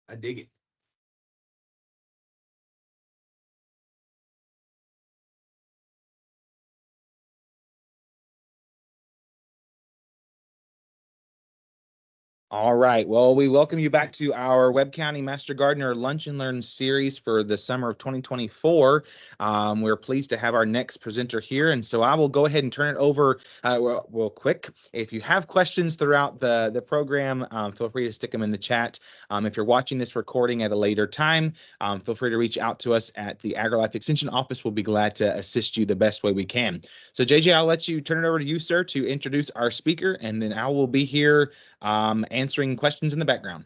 I dig it. All right. Well, we welcome you back to our Webb County Master Gardener Lunch and Learn series for the summer of 2024. We're pleased to have our next presenter here. And so I will go ahead and turn it over real quick. If you have questions throughout the program, feel free to stick them in the chat. If you're watching this recording at a later time, feel free to reach out to us at the AgriLife Extension Office. We'll be glad to assist you the best way we can. So JJ, I'll let you turn it over to you, sir, to introduce our speaker, and then I will be here answering questions in the background.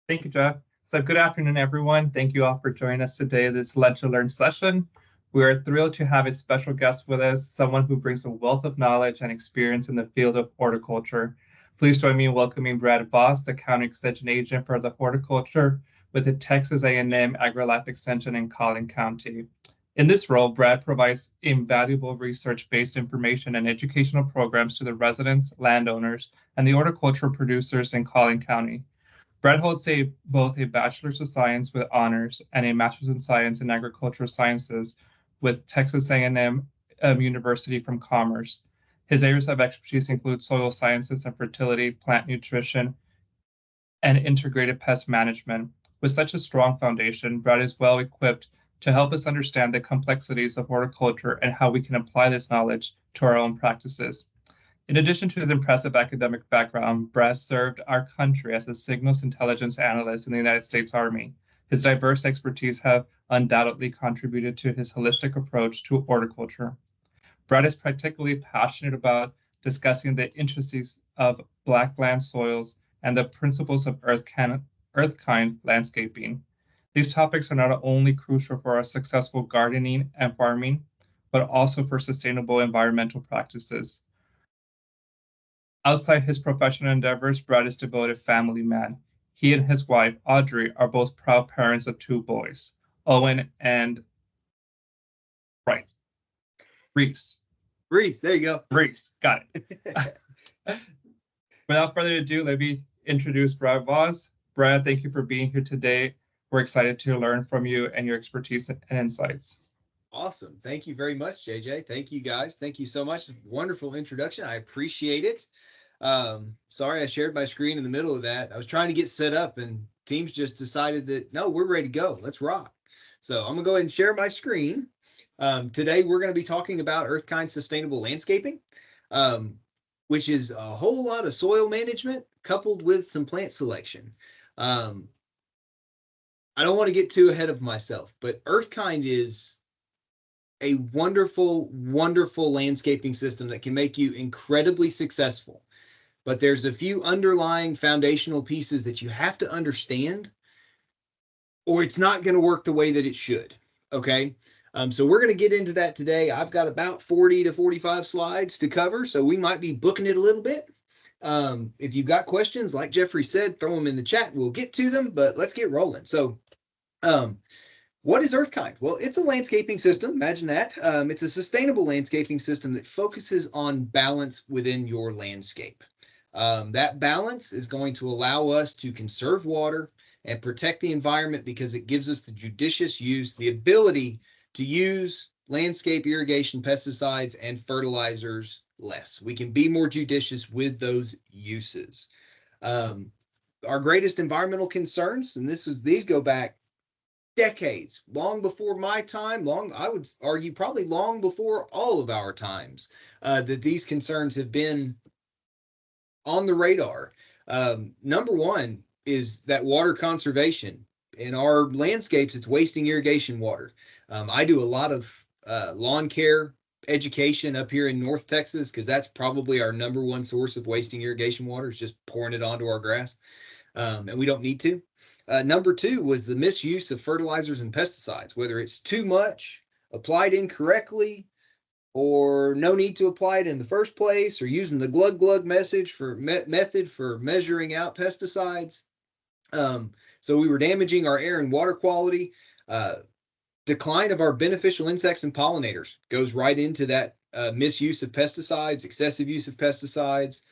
Thank you, Jeff. So good afternoon, everyone. Thank you all for joining us today in this Lunch and Learn session. We are thrilled to have a special guest with us, someone who brings a wealth of knowledge and experience in the field of horticulture. Please join me in welcoming Brad Voss, the County Extension Agent for the Horticulture with the Texas A&M AgriLife Extension in Collin County. In this role, Brad provides invaluable research-based information and educational programs to the residents, landowners, and the horticultural producers in Collin County. Brad holds both a Bachelor's of Science with honors and a Master's in Science in Agricultural Sciences with Texas A&M University from Commerce. His areas of expertise include soil sciences and fertility, plant nutrition, and integrated pest management. With such a strong foundation, Brad is well equipped to help us understand the complexities of horticulture and how we can apply this knowledge to our own practices. In addition to his impressive academic background, Brad served our country as a signals intelligence analyst in the United States Army. His diverse expertise have undoubtedly contributed to his holistic approach to horticulture. Brad is particularly passionate about discussing the intricacies of Black land soils and the principles of earth-kind landscaping. These topics are not only crucial for our successful gardening and farming, but also for sustainable environmental practices. Outside his professional endeavors, Brad is a devoted family man. He and his wife, Audrey, are both proud parents of two boys, Owen and Reese. Reese, there you go. Reese, got it. Without further ado, let me introduce Brad Voss. Brad, thank you for being here today. We're excited to learn from you and your expertise and insights. Awesome. Thank you very much, JJ. Thank you, guys. Thank you so much. Wonderful introduction. I appreciate it. Sorry I shared my screen in the middle of that. I was trying to get set up and Teams just decided that, no, we're ready to go. Let's rock. So I'm going to go ahead and share my screen. Today, we're going to be talking about earth-kind sustainable landscaping, which is a whole lot of soil management coupled with some plant selection. I don't want to get too ahead of myself, but earth-kind is a wonderful, wonderful landscaping system that can make you incredibly successful. But there's a few underlying foundational pieces that you have to understand, or it's not going to work the way that it should. Okay. So we're going to get into that today. I've got about 40 to 45 slides to cover, so we might be booking it a little bit. If you've got questions, like Jeffrey said, throw them in the chat. We'll get to them, but let's get rolling. So, what is earth-kind? Well, it's a landscaping system. Imagine that. It's a sustainable landscaping system that focuses on balance within your landscape. That balance is going to allow us to conserve water and protect the environment because it gives us the judicious use, the ability to use landscape irrigation pesticides and fertilizers less. We can be more judicious with those uses. Our greatest environmental concerns, and these go back decades, long before my time, I would argue probably long before all of our times, that these concerns have been on the radar. Number one is that water conservation. In our landscapes, it's wasting irrigation water. I do a lot of lawn care education up here in North Texas because that's probably our number one source of wasting irrigation water, is just pouring it onto our grass. And we don't need to. Number two was the misuse of fertilizers and pesticides, whether it's too much, applied incorrectly, or no need to apply it in the first place, or using the glug glug method for measuring out pesticides. So we were damaging our air and water quality. Decline of our beneficial insects and pollinators goes right into that misuse of pesticides, excessive use of pesticides.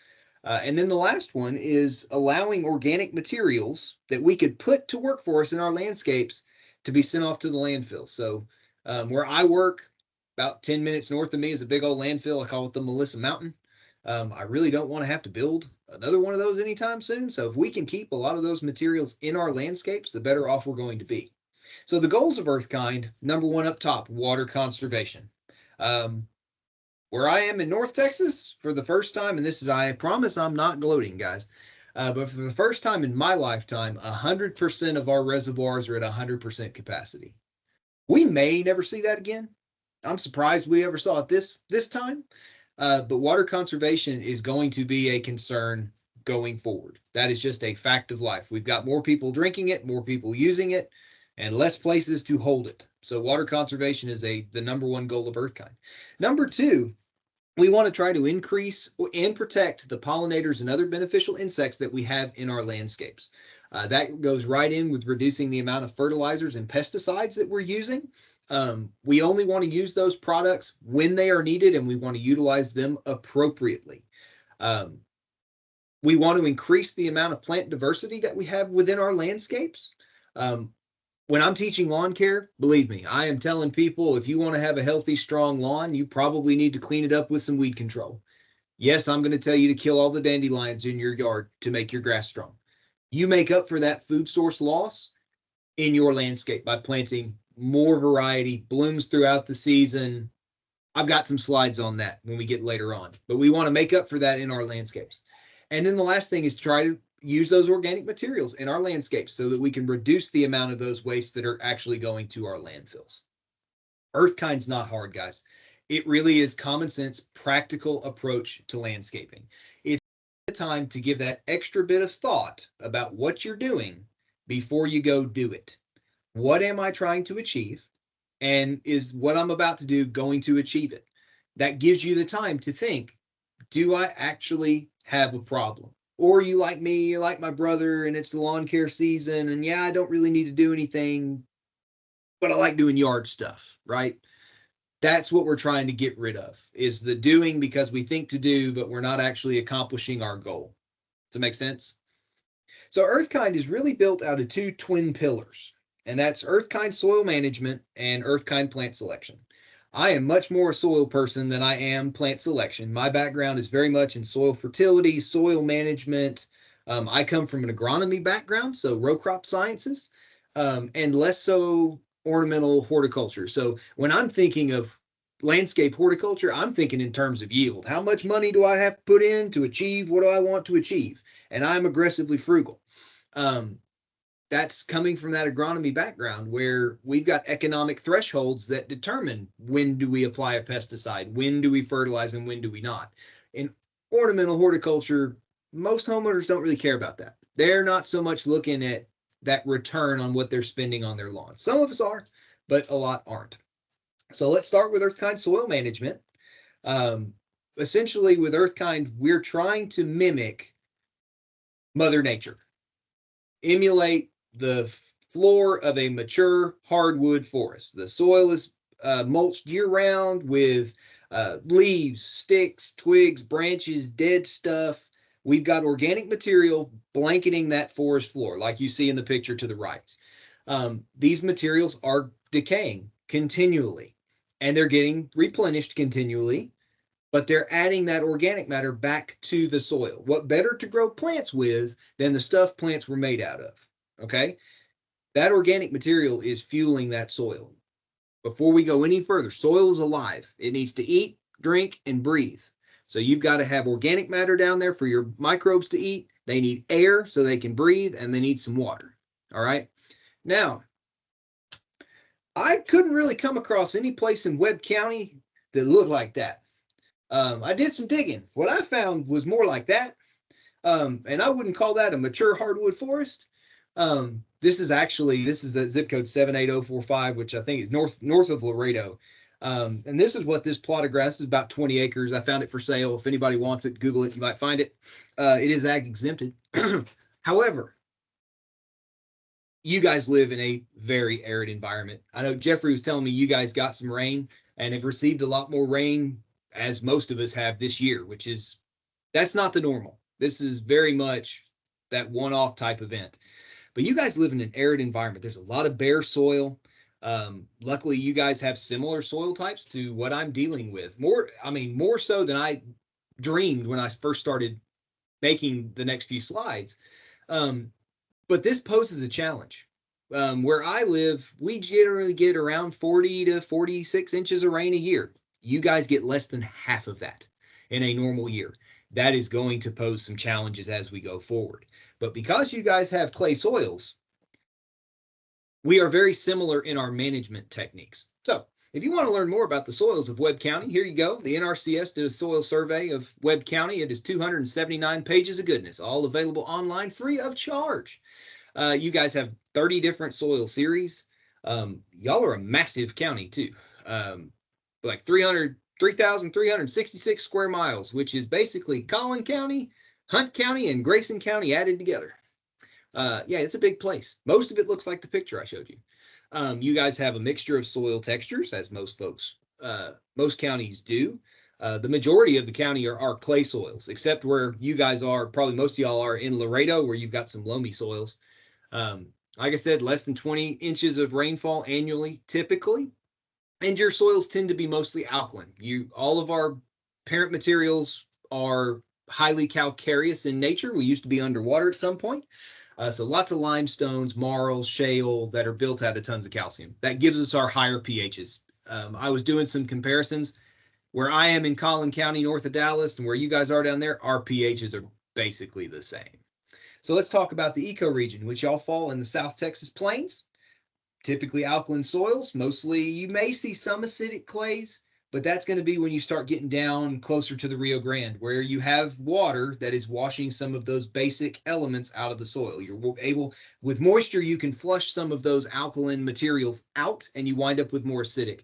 And then the last one is allowing organic materials that we could put to work for us in our landscapes to be sent off to the landfill. So where I work, about 10 minutes north of me is a big old landfill. I call it the Melissa Mountain. I really don't want to have to build another one of those anytime soon. So if we can keep a lot of those materials in our landscapes, the better off we're going to be. So the goals of EarthKind, number one up top, water conservation. Where I am in North Texas for the first time, and this is, I promise I'm not gloating, guys, but for the first time in my lifetime, 100% of our reservoirs are at 100% capacity. We may never see that again. I'm surprised we ever saw it this time, but water conservation is going to be a concern going forward. That is just a fact of life. We've got more people drinking it, more people using it, and less places to hold it. So water conservation is the number one goal of EarthKind. Number two, we want to try to increase and protect the pollinators and other beneficial insects that we have in our landscapes. That goes right in with reducing the amount of fertilizers and pesticides that we're using. We only want to use those products when they are needed, and we want to utilize them appropriately. We want to increase the amount of plant diversity that we have within our landscapes. When I'm teaching lawn care, believe me, I am telling people, if you want to have a healthy, strong lawn, you probably need to clean it up with some weed control. Yes, I'm going to tell you to kill all the dandelions in your yard to make your grass strong. You make up for that food source loss in your landscape by planting more variety, blooms throughout the season. I've got some slides on that when we get later on, but we want to make up for that in our landscapes. And then the last thing is try to use those organic materials in our landscapes so that we can reduce the amount of those wastes that are actually going to our landfills. EarthKind's not hard, guys. It really is common sense, practical approach to landscaping. It's the time to give that extra bit of thought about what you're doing before you go do it. What am I trying to achieve? And is what I'm about to do going to achieve it? That gives you the time to think, do I actually have a problem? Or you like me, you're like my brother, and it's the lawn care season, and yeah, I don't really need to do anything, but I like doing yard stuff, right? That's what we're trying to get rid of, is the doing because we think to do, but we're not actually accomplishing our goal. Does it make sense? So EarthKind is really built out of two twin pillars, and that's EarthKind soil management and EarthKind plant selection. I am much more a soil person than I am plant selection. My background is very much in soil fertility, soil management. I come from an agronomy background, so row crop sciences, and less so ornamental horticulture. So when I'm thinking of landscape horticulture, I'm thinking in terms of yield. How much money do I have to put in to achieve what do I want to achieve? And I'm aggressively frugal. That's coming from that agronomy background where we've got economic thresholds that determine when do we apply a pesticide, when do we fertilize, and when do we not. In ornamental horticulture, most homeowners don't really care about that. They're not so much looking at that return on what they're spending on their lawn. Some of us are, but a lot aren't. So let's start with EarthKind soil management. Essentially with EarthKind, we're trying to mimic Mother Nature, emulate the floor of a mature hardwood forest. The soil is mulched year-round with leaves, sticks, twigs, branches, dead stuff. We've got organic material blanketing that forest floor, like you see in the picture to the right. These materials are decaying continually, and they're getting replenished continually, but they're adding that organic matter back to the soil. What better to grow plants with than the stuff plants were made out of? Okay, that organic material is fueling that soil. Before we go any further, soil is alive. It needs to eat, drink, and breathe. So you've got to have organic matter down there for your microbes to eat. They need air so they can breathe, and they need some water. All right. Now, I couldn't really come across any place in Webb County that looked like that. I did some digging. What I found was more like that. And I wouldn't call that a mature hardwood forest. This is the zip code 78045, which I think is north of Laredo. And this is what this plot of grass is, about 20 acres. I found it for sale. If anybody wants it, Google it, you might find it. It is ag exempted. However, you guys live in a very arid environment. I know Jeffrey was telling me you guys got some rain and have received a lot more rain as most of us have this year, that's not the normal. This is very much that one-off type event. But you guys live in an arid environment. There's a lot of bare soil. Luckily, you guys have similar soil types to what I'm dealing with. More so than I dreamed when I first started making the next few slides. But this poses a challenge. Where I live, we generally get around 40 to 46 inches of rain a year. You guys get less than half of that in a normal year. That is going to pose some challenges as we go forward. But because you guys have clay soils, we are very similar in our management techniques. So if you want to learn more about the soils of Webb County, here you go. The NRCS did a soil survey of Webb County. It is 279 pages of goodness, all available online free of charge. You guys have 30 different soil series. Y'all are a massive county too. Like 3,366 square miles, which is basically Collin County, Hunt County, and Grayson County added together. Yeah, it's a big place. Most of it looks like the picture I showed you. You guys have a mixture of soil textures, as most counties do. The majority of the county are clay soils, except where you guys are, probably most of y'all are in Laredo, where you've got some loamy soils. Like I said, less than 20 inches of rainfall annually, typically. And your soils tend to be mostly alkaline. All of our parent materials are highly calcareous in nature. We used to be underwater at some point. So lots of limestones, marls, shale that are built out of tons of calcium. That gives us our higher pHs. I was doing some comparisons. Where I am in Collin County, north of Dallas, and where you guys are down there, our pHs are basically the same. So let's talk about the ecoregion, which y'all fall in the South Texas Plains. Typically alkaline soils. Mostly you may see some acidic clays, but that's going to be when you start getting down closer to the Rio Grande, where you have water that is washing some of those basic elements out of the soil. You're able, with moisture, you can flush some of those alkaline materials out, and you wind up with more acidic.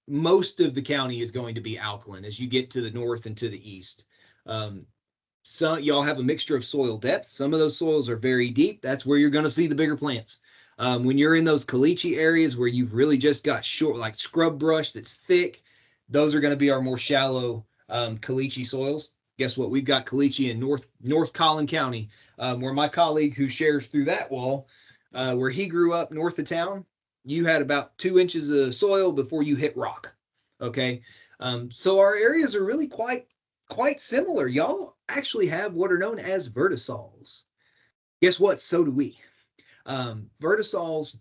Most of the county is going to be alkaline as you get to the north and to the east. So y'all have a mixture of soil depth. Some of those soils are very deep. That's where you're going to see the bigger plants. When you're in those caliche areas where you've really just got short, like scrub brush that's thick, those are going to be our more shallow caliche soils. Guess what? We've got caliche in North Collin County, where my colleague who shares through that wall, where he grew up north of town, you had about 2 inches of soil before you hit rock. Okay. So our areas are really quite similar. Y'all actually have what are known as vertisols. Guess what? So do we. Vertisols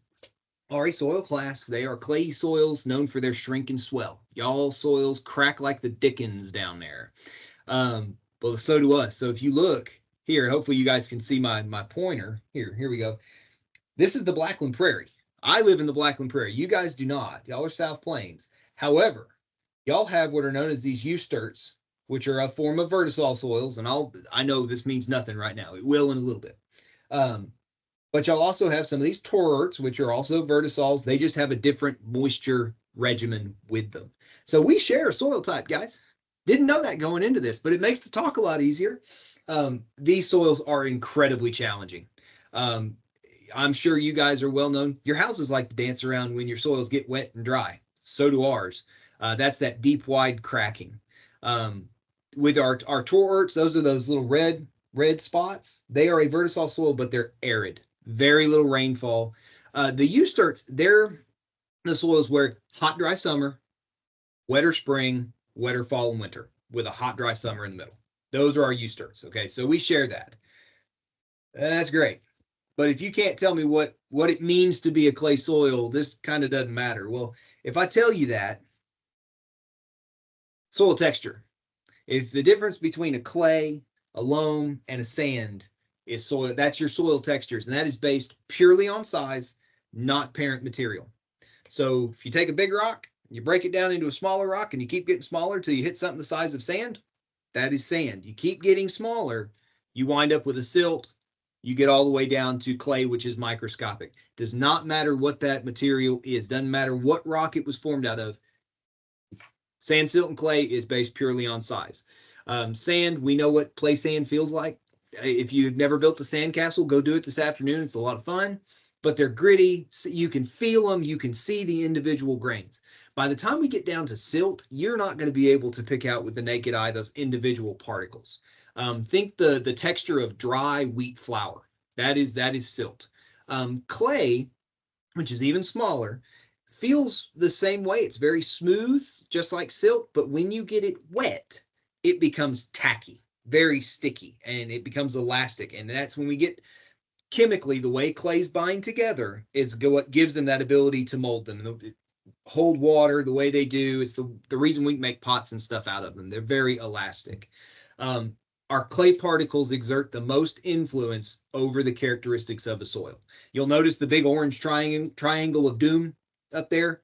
are a soil class. They are clayey soils known for their shrink and swell. Y'all soils crack like the dickens down there. Well, so do us. So if you look here, hopefully you guys can see my pointer. Here we go. This is the Blackland Prairie. I live in the Blackland Prairie. You guys do not. Y'all are South Plains. However, y'all have what are known as these eusterts, which are a form of vertisol soils. And I know this means nothing right now. It will in a little bit. But y'all also have some of these torerts, which are also vertisols. They just have a different moisture regimen with them. So we share a soil type, guys. Didn't know that going into this, but it makes the talk a lot easier. These soils are incredibly challenging. I'm sure you guys are well known. Your houses like to dance around when your soils get wet and dry. So do ours. That's that deep, wide cracking. With our torerts, those are those little red spots. They are a vertisol soil, but they're arid. Very little rainfall. The eusterts, they're the soils where hot, dry summer, wetter spring, wetter fall and winter, with a hot, dry summer in the middle. Those are our eusterts. Okay, so we share that. That's great. But if you can't tell me what it means to be a clay soil, this kind of doesn't matter. Well, if I tell you that, soil texture. If the difference between a clay, a loam, and a sand is soil, that's your soil textures, and that is based purely on size, not parent material. So if you take a big rock, you break it down into a smaller rock, and you keep getting smaller till you hit something the size of sand, that is sand. You keep getting smaller, you wind up with a silt, you get all the way down to clay, which is microscopic. Does not matter what that material is. Doesn't matter what rock it was formed out of. Sand, silt, and clay is based purely on size. Sand, we know what play sand feels like. If you've never built a sand castle, go do it this afternoon. It's a lot of fun, but they're gritty. So you can feel them. You can see the individual grains. By the time we get down to silt, you're not going to be able to pick out with the naked eye those individual particles. Think the texture of dry wheat flour. That is silt. Clay, which is even smaller, feels the same way. It's very smooth, just like silt, but when you get it wet, it becomes tacky, very sticky, and it becomes elastic. And that's when we get chemically, the way clays bind together is what gives them that ability to mold them, hold water the way they do. It's the reason we make pots and stuff out of them. They're very elastic. Our clay particles exert the most influence over the characteristics of a soil. You'll notice the big orange triangle of doom up there.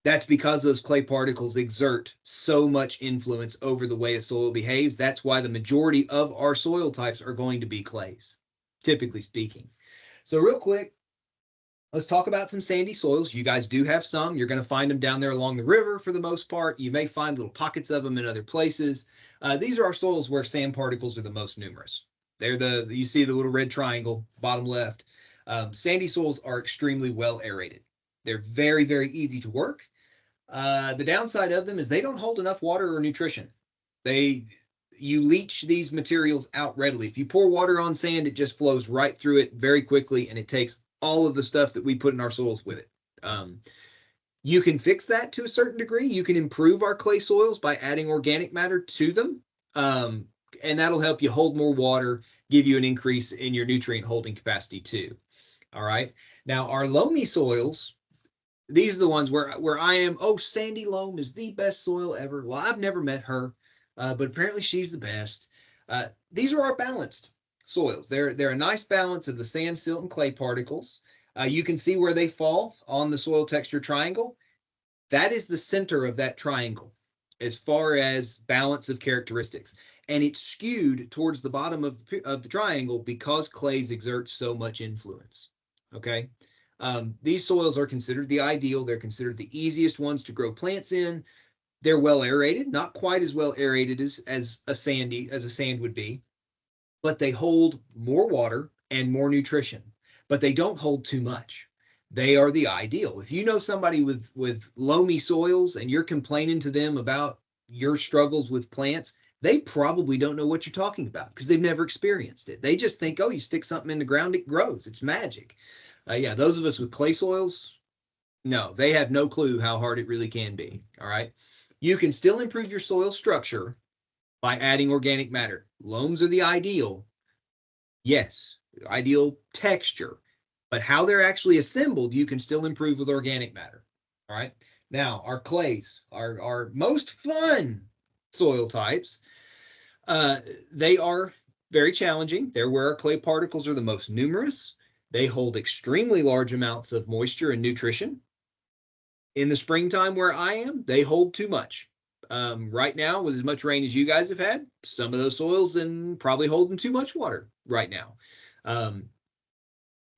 That's because those clay particles exert so much influence over the way a soil behaves. That's why the majority of our soil types are going to be clays, typically speaking. So real quick, let's talk about some sandy soils. You guys do have some. You're going to find them down there along the river for the most part. You may find little pockets of them in other places. These are our soils where sand particles are the most numerous. You see the little red triangle, bottom left. Sandy soils are extremely well aerated. They're very, very easy to work. The downside of them is they don't hold enough water or nutrition. You leach these materials out readily. If you pour water on sand, it just flows right through it very quickly, and it takes all of the stuff that we put in our soils with it. You can fix that to a certain degree. You can improve our clay soils by adding organic matter to them, and that'll help you hold more water, give you an increase in your nutrient holding capacity too. All right. Now, our loamy soils, these are the ones where I am, sandy loam is the best soil ever. Well, I've never met her, but apparently she's the best. These are our balanced soils. They're a nice balance of the sand, silt, and clay particles. You can see where they fall on the soil texture triangle. That is the center of that triangle as far as balance of characteristics. And it's skewed towards the bottom of the triangle because clays exert so much influence. Okay. These soils are considered the ideal. They're considered the easiest ones to grow plants in. They're well aerated, not quite as well aerated as a sand would be, but they hold more water and more nutrition, but they don't hold too much. They are the ideal. If you know somebody with loamy soils and you're complaining to them about your struggles with plants, they probably don't know what you're talking about because they've never experienced it. They just think, you stick something in the ground, it grows. It's magic. Those of us with clay soils, no, they have no clue how hard it really can be. All right. You can still improve your soil structure by adding organic matter. Loams are the ideal. Yes, ideal texture, but how they're actually assembled, you can still improve with organic matter. All right. Now, our clays, our most fun soil types, they are very challenging. They're where our clay particles are the most numerous. They hold extremely large amounts of moisture and nutrition. In the springtime where I am, they hold too much. Right now, with as much rain as you guys have had, some of those soils and probably holding too much water right now.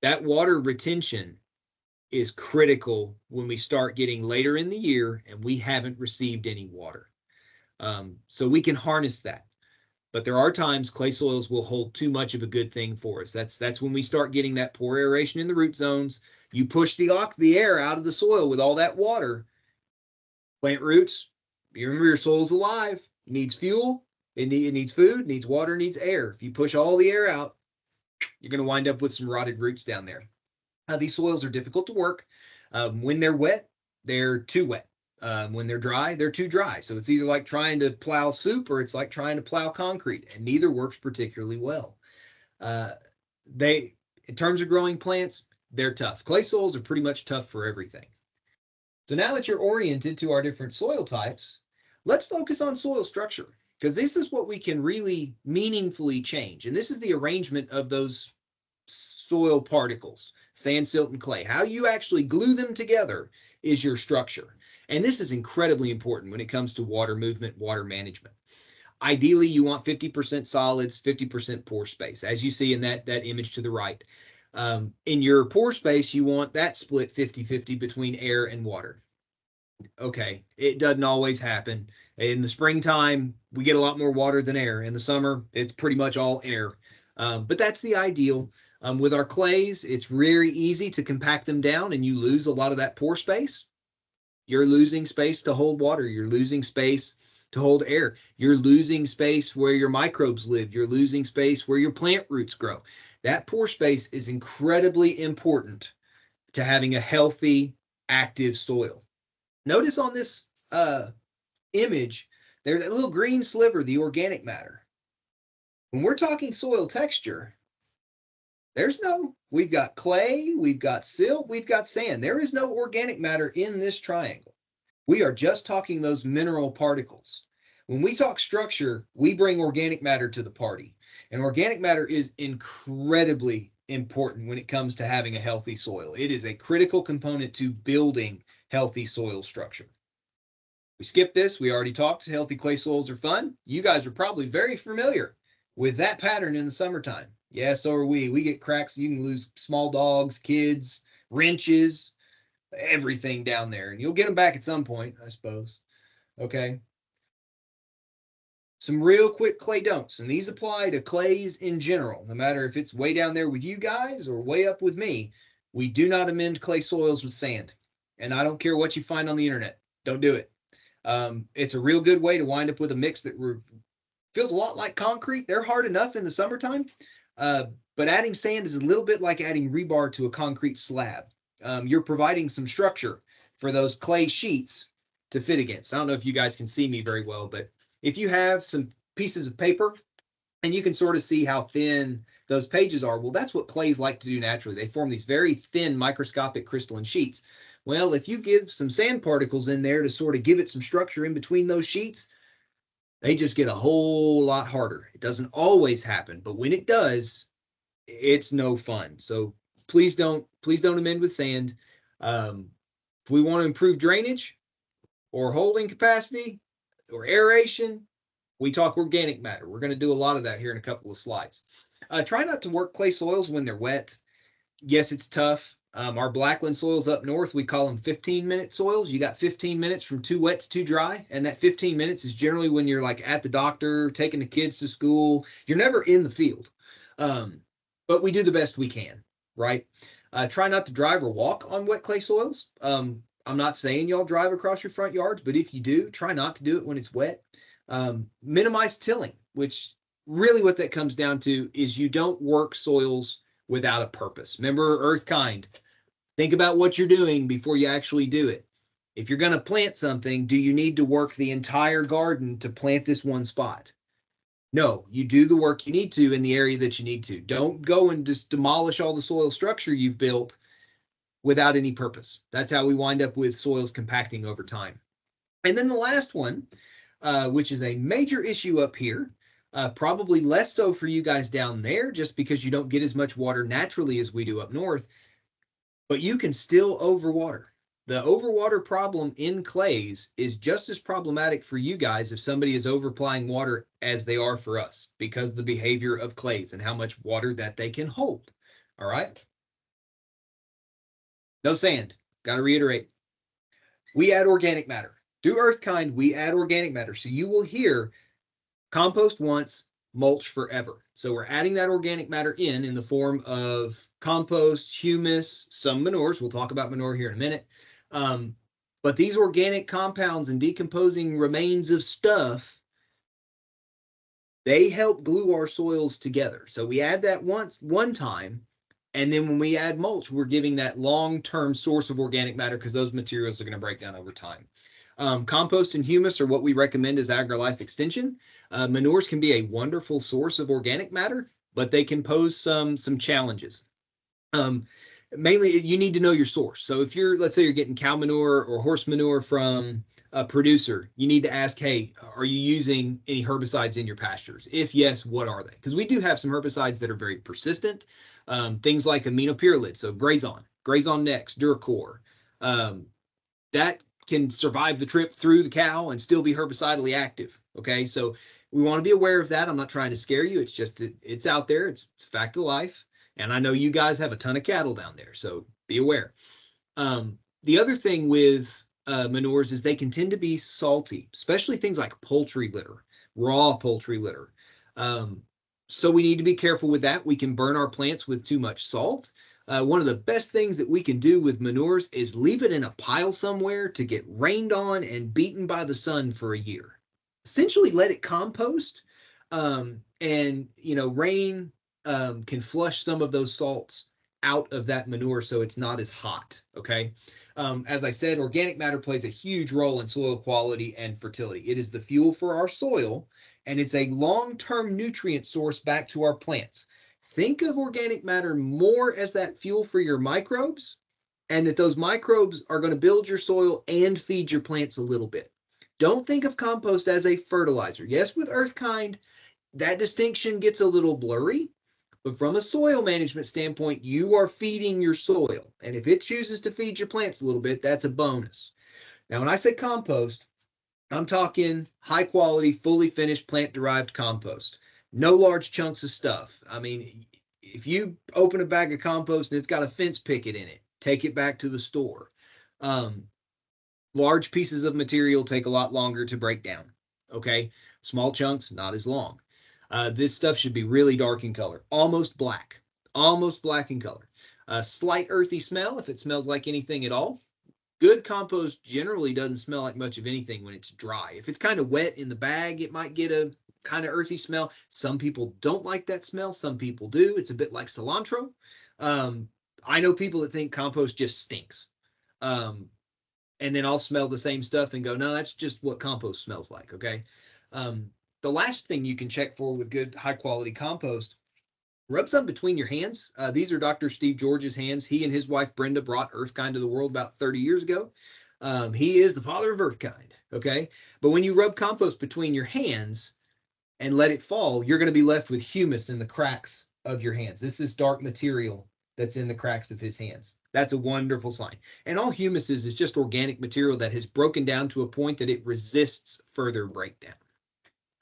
That water retention is critical when we start getting later in the year and we haven't received any water. So we can harness that. But there are times clay soils will hold too much of a good thing for us. That's when we start getting that poor aeration in the root zones. You push the air out of the soil with all that water. Plant roots, you remember your soil's alive. It needs fuel, it needs food, needs water, needs air. If you push all the air out, you're going to wind up with some rotted roots down there. These soils are difficult to work. When they're wet, they're too wet. When they're dry, they're too dry. So it's either like trying to plow soup or it's like trying to plow concrete, and neither works particularly well. In terms of growing plants, they're tough. Clay soils are pretty much tough for everything. So now that you're oriented to our different soil types, let's focus on soil structure, because this is what we can really meaningfully change. And this is the arrangement of those soil particles, sand, silt, and clay. How you actually glue them together is your structure. And this is incredibly important when it comes to water movement, water management. Ideally, you want 50% solids, 50% pore space, as you see in that image to the right. In your pore space, you want that split 50-50 between air and water. Okay, it doesn't always happen. In the springtime, we get a lot more water than air. In the summer, it's pretty much all air. But that's the ideal. With our clays, it's very easy to compact them down and you lose a lot of that pore space. You're losing space to hold water. You're losing space to hold air. You're losing space where your microbes live. You're losing space where your plant roots grow. That pore space is incredibly important to having a healthy, active soil. Notice on this image, there's that little green sliver, the organic matter. When we're talking soil texture, we've got clay, we've got silt, we've got sand. There is no organic matter in this triangle. We are just talking those mineral particles. When we talk structure, we bring organic matter to the party. And organic matter is incredibly important when it comes to having a healthy soil. It is a critical component to building healthy soil structure. We skipped this. We already talked. Healthy clay soils are fun. You guys are probably very familiar with that pattern in the summertime. Yeah, so are we. We get cracks. You can lose small dogs, kids, wrenches, everything down there. And you'll get them back at some point, I suppose. Okay. Some real quick clay don'ts, and these apply to clays in general. No matter if it's way down there with you guys or way up with me, we do not amend clay soils with sand. And I don't care what you find on the internet. Don't do it. It's a real good way to wind up with a mix that feels a lot like concrete. They're hard enough in the summertime, but adding sand is a little bit like adding rebar to a concrete slab. You're providing some structure for those clay sheets to fit against. I don't know if you guys can see me very well, but if you have some pieces of paper and you can sort of see how thin those pages are, well, that's what clays like to do naturally. They form these very thin microscopic crystalline sheets. Well, if you give some sand particles in there to sort of give it some structure in between those sheets, they just get a whole lot harder. It doesn't always happen, but when it does, it's no fun. So please don't amend with sand. If we want to improve drainage or holding capacity or aeration, we talk organic matter. We're going to do a lot of that here in a couple of slides. Try not to work clay soils when they're wet. Yes, it's tough. Our blackland soils up north, we call them 15-minute soils. You got 15 minutes from too wet to too dry. And that 15 minutes is generally when you're like at the doctor, taking the kids to school. You're never in the field. But we do the best we can, right? Try not to drive or walk on wet clay soils. I'm not saying y'all drive across your front yards, but if you do, try not to do it when it's wet. Minimize tilling, which really what that comes down to is you don't work soils without a purpose. Remember, earth kind. Think about what you're doing before you actually do it. If you're going to plant something, do you need to work the entire garden to plant this one spot? No, you do the work you need to in the area that you need to. Don't go and just demolish all the soil structure you've built without any purpose. That's how we wind up with soils compacting over time. And then the last one, which is a major issue up here, probably less so for you guys down there, just because you don't get as much water naturally as we do up north, but you can still overwater. The overwater problem in clays is just as problematic for you guys if somebody is overapplying water as they are for us, because of the behavior of clays and how much water that they can hold. All right. No sand. Got to reiterate. We add organic matter. Through earth kind, we add organic matter. So you will hear compost once, mulch forever. So we're adding that organic matter in the form of compost, humus, some manures. We'll talk about manure here in a minute. But these organic compounds and decomposing remains of stuff, they help glue our soils together. So we add that one time, and then when we add mulch, we're giving that long-term source of organic matter because those materials are going to break down over time. Compost and humus are what we recommend as AgriLife extension. Manures can be a wonderful source of organic matter, but they can pose some challenges. Mainly, you need to know your source. So if let's say you're getting cow manure or horse manure from a producer, you need to ask, hey, are you using any herbicides in your pastures? If yes, what are they? Because we do have some herbicides that are very persistent. Things like aminopyrrolid, so Grazon Next, Duracor. That can survive the trip through the cow and still be herbicidally active. Okay, so we want to be aware of that. I'm not trying to scare you. It's just, it's out there. It's a fact of life. And I know you guys have a ton of cattle down there, so be aware. The other thing with manures is they can tend to be salty, especially things like poultry litter, raw poultry litter. So we need to be careful with that. We can burn our plants with too much salt. One of the best things that we can do with manures is leave it in a pile somewhere to get rained on and beaten by the sun for a year. essentially let it compost. And, rain can flush some of those salts out of that manure so it's not as hot, okay? As I said, organic matter plays a huge role in soil quality and fertility. It is the fuel for our soil, and it's a long-term nutrient source back to our plants. Think of organic matter more as that fuel for your microbes, and that those microbes are going to build your soil and feed your plants a little bit. Don't think of compost as a fertilizer. Yes, with Earthkind, that distinction gets a little blurry, but from a soil management standpoint, you are feeding your soil. And if it chooses to feed your plants a little bit, that's a bonus. Now, when I say compost, I'm talking high quality, fully finished plant-derived compost. No large chunks of stuff. I mean, if you open a bag of compost and it's got a fence picket in it, take it back to the store. Large pieces of material take a lot longer to break down. Okay, small chunks, not as long. This stuff should be really dark in color, almost black in color. A slight earthy smell if it smells like anything at all. Good compost generally doesn't smell like much of anything when it's dry. If it's kind of wet in the bag, it might get a kind of earthy smell. Some people don't like that smell. Some people do. It's a bit like cilantro. I know people that think compost just stinks. And then I'll smell the same stuff and go, no, that's just what compost smells like, okay? The last thing you can check for with good high quality compost, rub some between your hands. These are Dr. Steve George's hands. He and his wife Brenda brought Earthkind to the world about 30 years ago. He is the father of Earthkind, okay? But when you rub compost between your hands and let it fall, you're going to be left with humus in the cracks of your hands. This is dark material that's in the cracks of his hands. That's a wonderful sign. And all humus is just organic material that has broken down to a point that it resists further breakdown.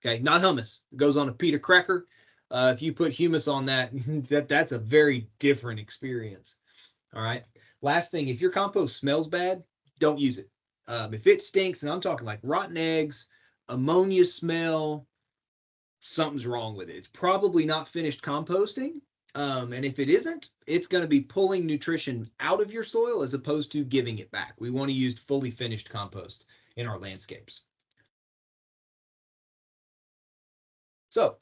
Okay, not hummus. It goes on a pita cracker. If you put humus on that, that's a very different experience. All right. Last thing, if your compost smells bad, don't use it. If it stinks, and I'm talking like rotten eggs, ammonia smell, something's wrong with it. It's probably not finished composting. And if it isn't, it's going to be pulling nutrition out of your soil as opposed to giving it back. We want to use fully finished compost in our landscapes. So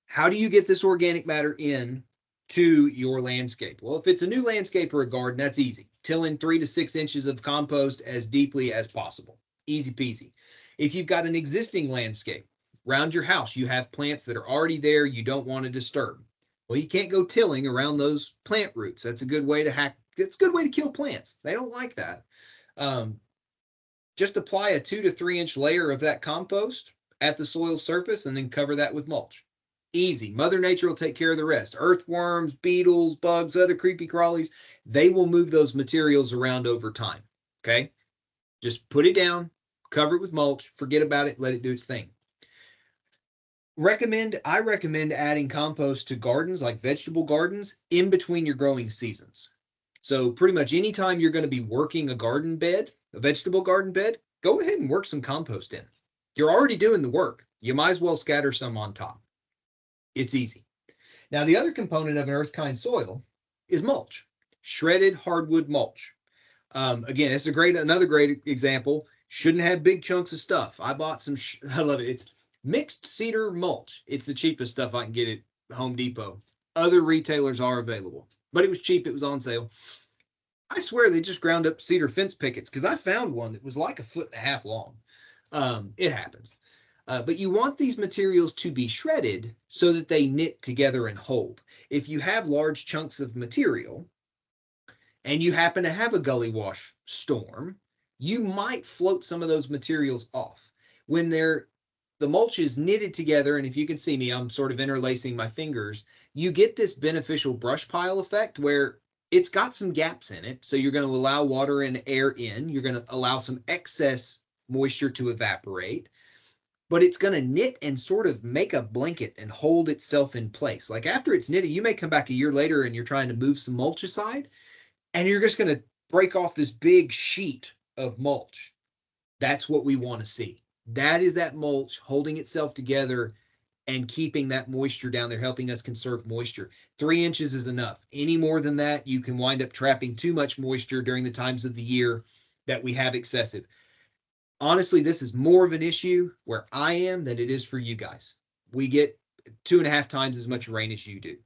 how do you get this organic matter in to your landscape? Well, if it's a new landscape or a garden, that's easy. Till in 3 to 6 inches of compost as deeply as possible. Easy peasy. If you've got an existing landscape around your house, you have plants that are already there you don't want to disturb. Well, you can't go tilling around those plant roots. That's a good way to hack. It's a good way to kill plants. They don't like that. Just apply a 2 to 3 inch layer of that compost at the soil surface and then cover that with mulch. Easy. Mother Nature will take care of the rest. Earthworms, beetles, bugs, other creepy crawlies, they will move those materials around over time. Okay? Just put it down, cover it with mulch, forget about it, let it do its thing. I recommend adding compost to gardens like vegetable gardens in between your growing seasons. So pretty much anytime you're going to be working a garden bed, a vegetable garden bed, go ahead and work some compost in. You're already doing the work. You might as well scatter some on top. It's easy. Now, the other component of an Earthkind soil is mulch, shredded hardwood mulch. Again, it's another great example. Shouldn't have big chunks of stuff. I bought some, I love it. It's mixed cedar mulch. It's the cheapest stuff I can get at Home Depot. Other retailers are available, but it was cheap. It was on sale. I swear they just ground up cedar fence pickets because I found one that was like 1.5 feet long. It happens. But you want these materials to be shredded so that they knit together and hold. If you have large chunks of material and you happen to have a gully wash storm, you might float some of those materials off. When the mulch is knitted together, and if you can see me, I'm sort of interlacing my fingers, you get this beneficial brush pile effect where it's got some gaps in it. So you're going to allow water and air in. You're going to allow some excess moisture to evaporate, but it's going to knit and sort of make a blanket and hold itself in place. Like after it's knitted, you may come back a year later and you're trying to move some mulch aside, and you're just going to break off this big sheet of mulch. That's what we want to see. That is that mulch holding itself together and keeping that moisture down there, helping us conserve moisture. 3 inches is enough. Any more than that, you can wind up trapping too much moisture during the times of the year that we have excessive. Honestly, this is more of an issue where I am than it is for you guys. We get 2.5 times as much rain as you do.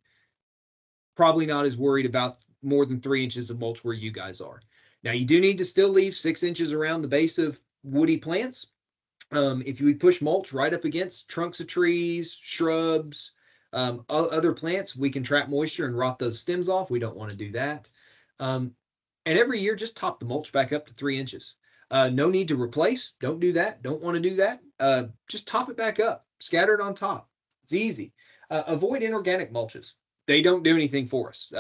Probably not as worried about more than 3 inches of mulch where you guys are. Now, you do need to still leave 6 inches around the base of woody plants. If you would push mulch right up against trunks of trees, shrubs, other plants, we can trap moisture and rot those stems off. We don't want to do that. And every year, just top the mulch back up to 3 inches. No need to replace. Don't do that. Don't want to do that. Just top it back up. Scatter it on top. It's easy. Avoid inorganic mulches. They don't do anything for us.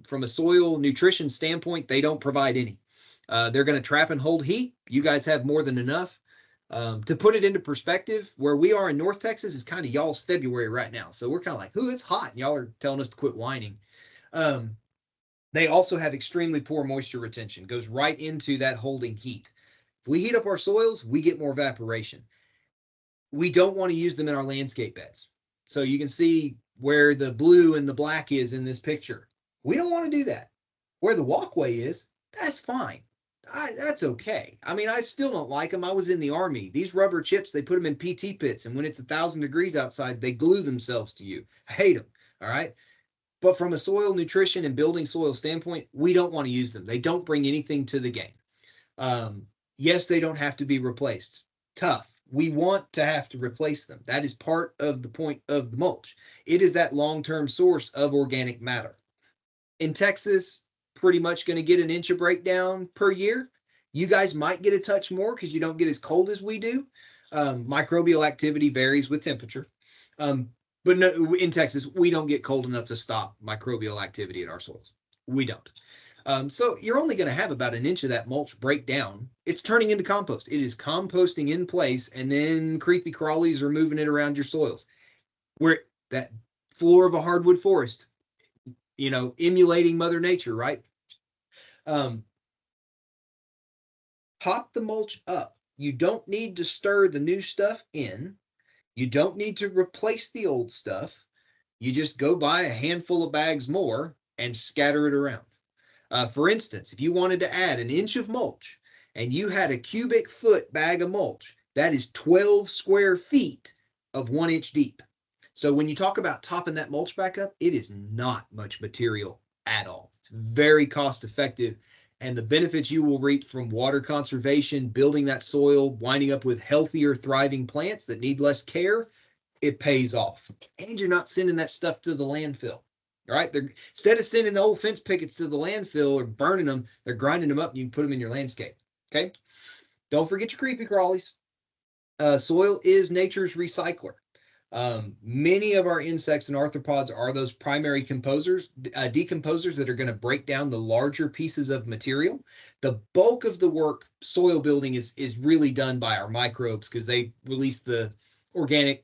From a soil nutrition standpoint, they don't provide any. They're going to trap and hold heat. You guys have more than enough. To put it into perspective, where we are in North Texas is kind of y'all's February right now. So we're kind of like, ooh, it's hot. And y'all are telling us to quit whining. They also have extremely poor moisture retention. Goes right into that holding heat. If we heat up our soils, we get more evaporation. We don't want to use them in our landscape beds. So you can see where the blue and the black is in this picture. We don't want to do that. Where the walkway is, that's fine. That's okay. I mean, I still don't like them. I was in the Army. These rubber chips, they put them in PT pits, and when it's 1,000 degrees outside, they glue themselves to you. I hate them. All right. But from a soil nutrition and building soil standpoint, we don't want to use them. They don't bring anything to the game. Yes, they don't have to be replaced. Tough. We want to have to replace them. That is part of the point of the mulch. It is that long-term source of organic matter. In Texas, pretty much going to get an inch of breakdown per year. You guys might get a touch more because you don't get as cold as we do. Microbial activity varies with temperature. But no, in Texas, we don't get cold enough to stop microbial activity in our soils. We don't. So you're only going to have about an inch of that mulch break down. It's turning into compost. It is composting in place, and then creepy crawlies are moving it around your soils. Where that floor of a hardwood forest, emulating Mother Nature, right? Pop the mulch up. You don't need to stir the new stuff in. You don't need to replace the old stuff. You just go buy a handful of bags more and scatter it around. For instance, if you wanted to add an inch of mulch and you had a cubic foot bag of mulch, that is 12 square feet of 1 inch deep. So when you talk about topping that mulch back up, it is not much material at all. It's very cost effective, and the benefits you will reap from water conservation, building that soil, winding up with healthier, thriving plants that need less care, it pays off. And you're not sending that stuff to the landfill. All right. Instead of sending the old fence pickets to the landfill or burning them, they're grinding them up and you can put them in your landscape. Okay. Don't forget your creepy crawlies. Soil is nature's recycler. Many of our insects and arthropods are those primary decomposers that are going to break down the larger pieces of material. The bulk of the work, soil building, is really done by our microbes because they release the organic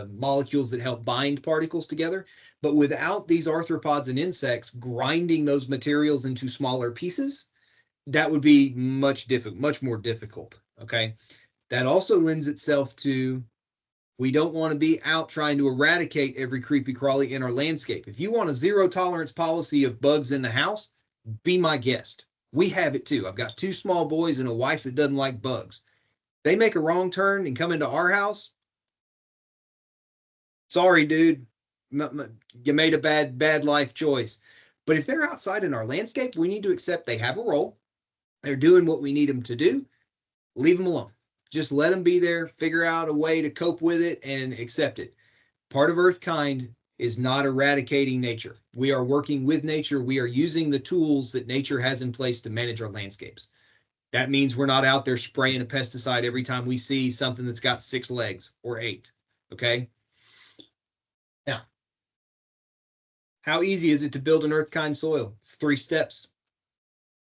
molecules that help bind particles together. But without these arthropods and insects grinding those materials into smaller pieces, that would be much more difficult. Okay. That also lends itself to, we don't want to be out trying to eradicate every creepy crawly in our landscape. If you want a zero tolerance policy of bugs in the house, be my guest. We have it too. I've got 2 small boys and a wife that doesn't like bugs. They make a wrong turn and come into our house. Sorry, dude. You made a bad life choice. But if they're outside in our landscape, we need to accept they have a role. They're doing what we need them to do. Leave them alone. Just let them be there, figure out a way to cope with it and accept it. Part of Earthkind is not eradicating nature. We are working with nature. We are using the tools that nature has in place to manage our landscapes. That means we're not out there spraying a pesticide every time we see something that's got 6 legs or 8. Okay. Now, how easy is it to build an Earthkind soil? It's 3 steps.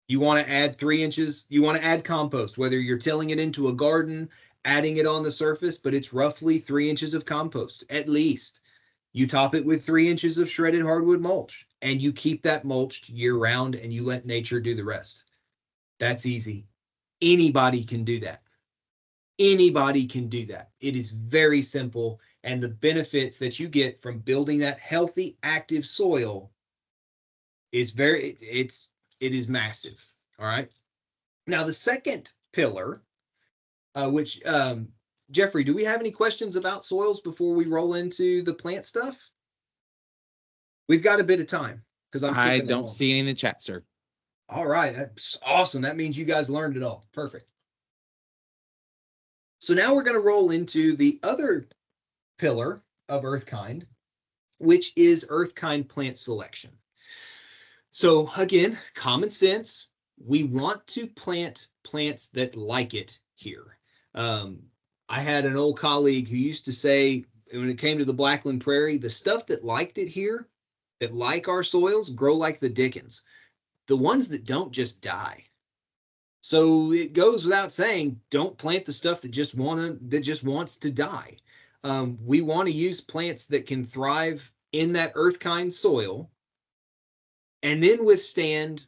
You want to add 3 inches. You want to add compost, whether you're tilling it into a garden, adding it on the surface, but it's roughly 3 inches of compost, at least. You top it with 3 inches of shredded hardwood mulch, and you keep that mulched year round, and you let nature do the rest. That's easy. Anybody can do that. Anybody can do that. It is very simple, and the benefits that you get from building that healthy, active soil is it is massive. All right. Now, the second pillar which Jeffrey, do we have any questions about soils before we roll into the plant stuff? We've got a bit of time because I don't see any in the chat, sir. All right, that's awesome. That means you guys learned it all. Perfect. So now we're going to roll into the other pillar of Earthkind, which is Earthkind plant selection. So again, common sense. We want to plant plants that like it here. I had an old colleague who used to say, when it came to the Blackland Prairie, the stuff that liked it here, that like our soils, grow like the dickens. The ones that don't just die. So it goes without saying, don't plant the stuff that just wants to die. We want to use plants that can thrive in that Earthkind soil and then withstand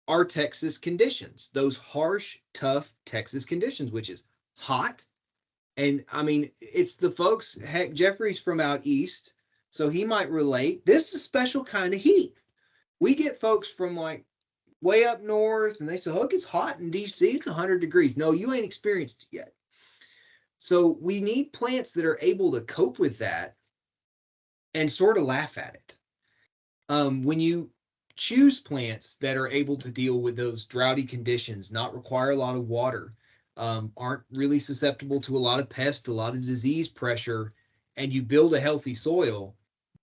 our Texas conditions, those harsh, tough Texas conditions, which is hot. And I mean, it's the folks, heck, Jeffrey's from out east, so he might relate. This is a special kind of heat. We get folks from like way up north and they say, look, it's hot in DC, it's 100 degrees. No, you ain't experienced it yet. So we need plants that are able to cope with that and sort of laugh at it. When you choose plants that are able to deal with those droughty conditions, not require a lot of water, aren't really susceptible to a lot of pests, a lot of disease pressure, and you build a healthy soil,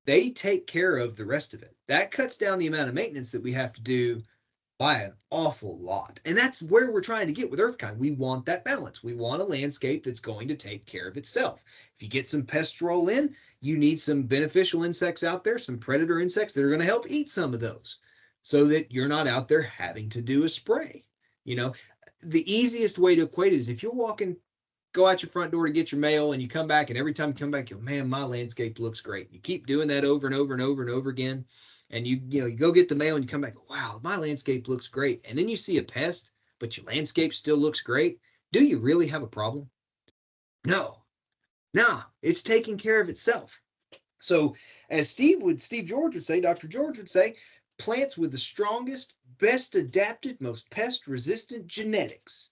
they take care of the rest of it. That cuts down the amount of maintenance that we have to do by an awful lot. And that's where we're trying to get with Earthkind. We want that balance. We want a landscape that's going to take care of itself. If you get some pests roll in, you need some beneficial insects out there, some predator insects that are going to help eat some of those so that you're not out there having to do a spray. You know, the easiest way to equate it is if you're walking, go out your front door to get your mail and you come back, and every time you come back, you go, man, my landscape looks great. You keep doing that over and over and over and over again. And you go get the mail and you come back, wow, my landscape looks great. And then you see a pest, but your landscape still looks great. Do you really have a problem? No, it's taking care of itself. So as Steve George would say, Dr. George would say, plants with the strongest, best adapted, most pest resistant genetics.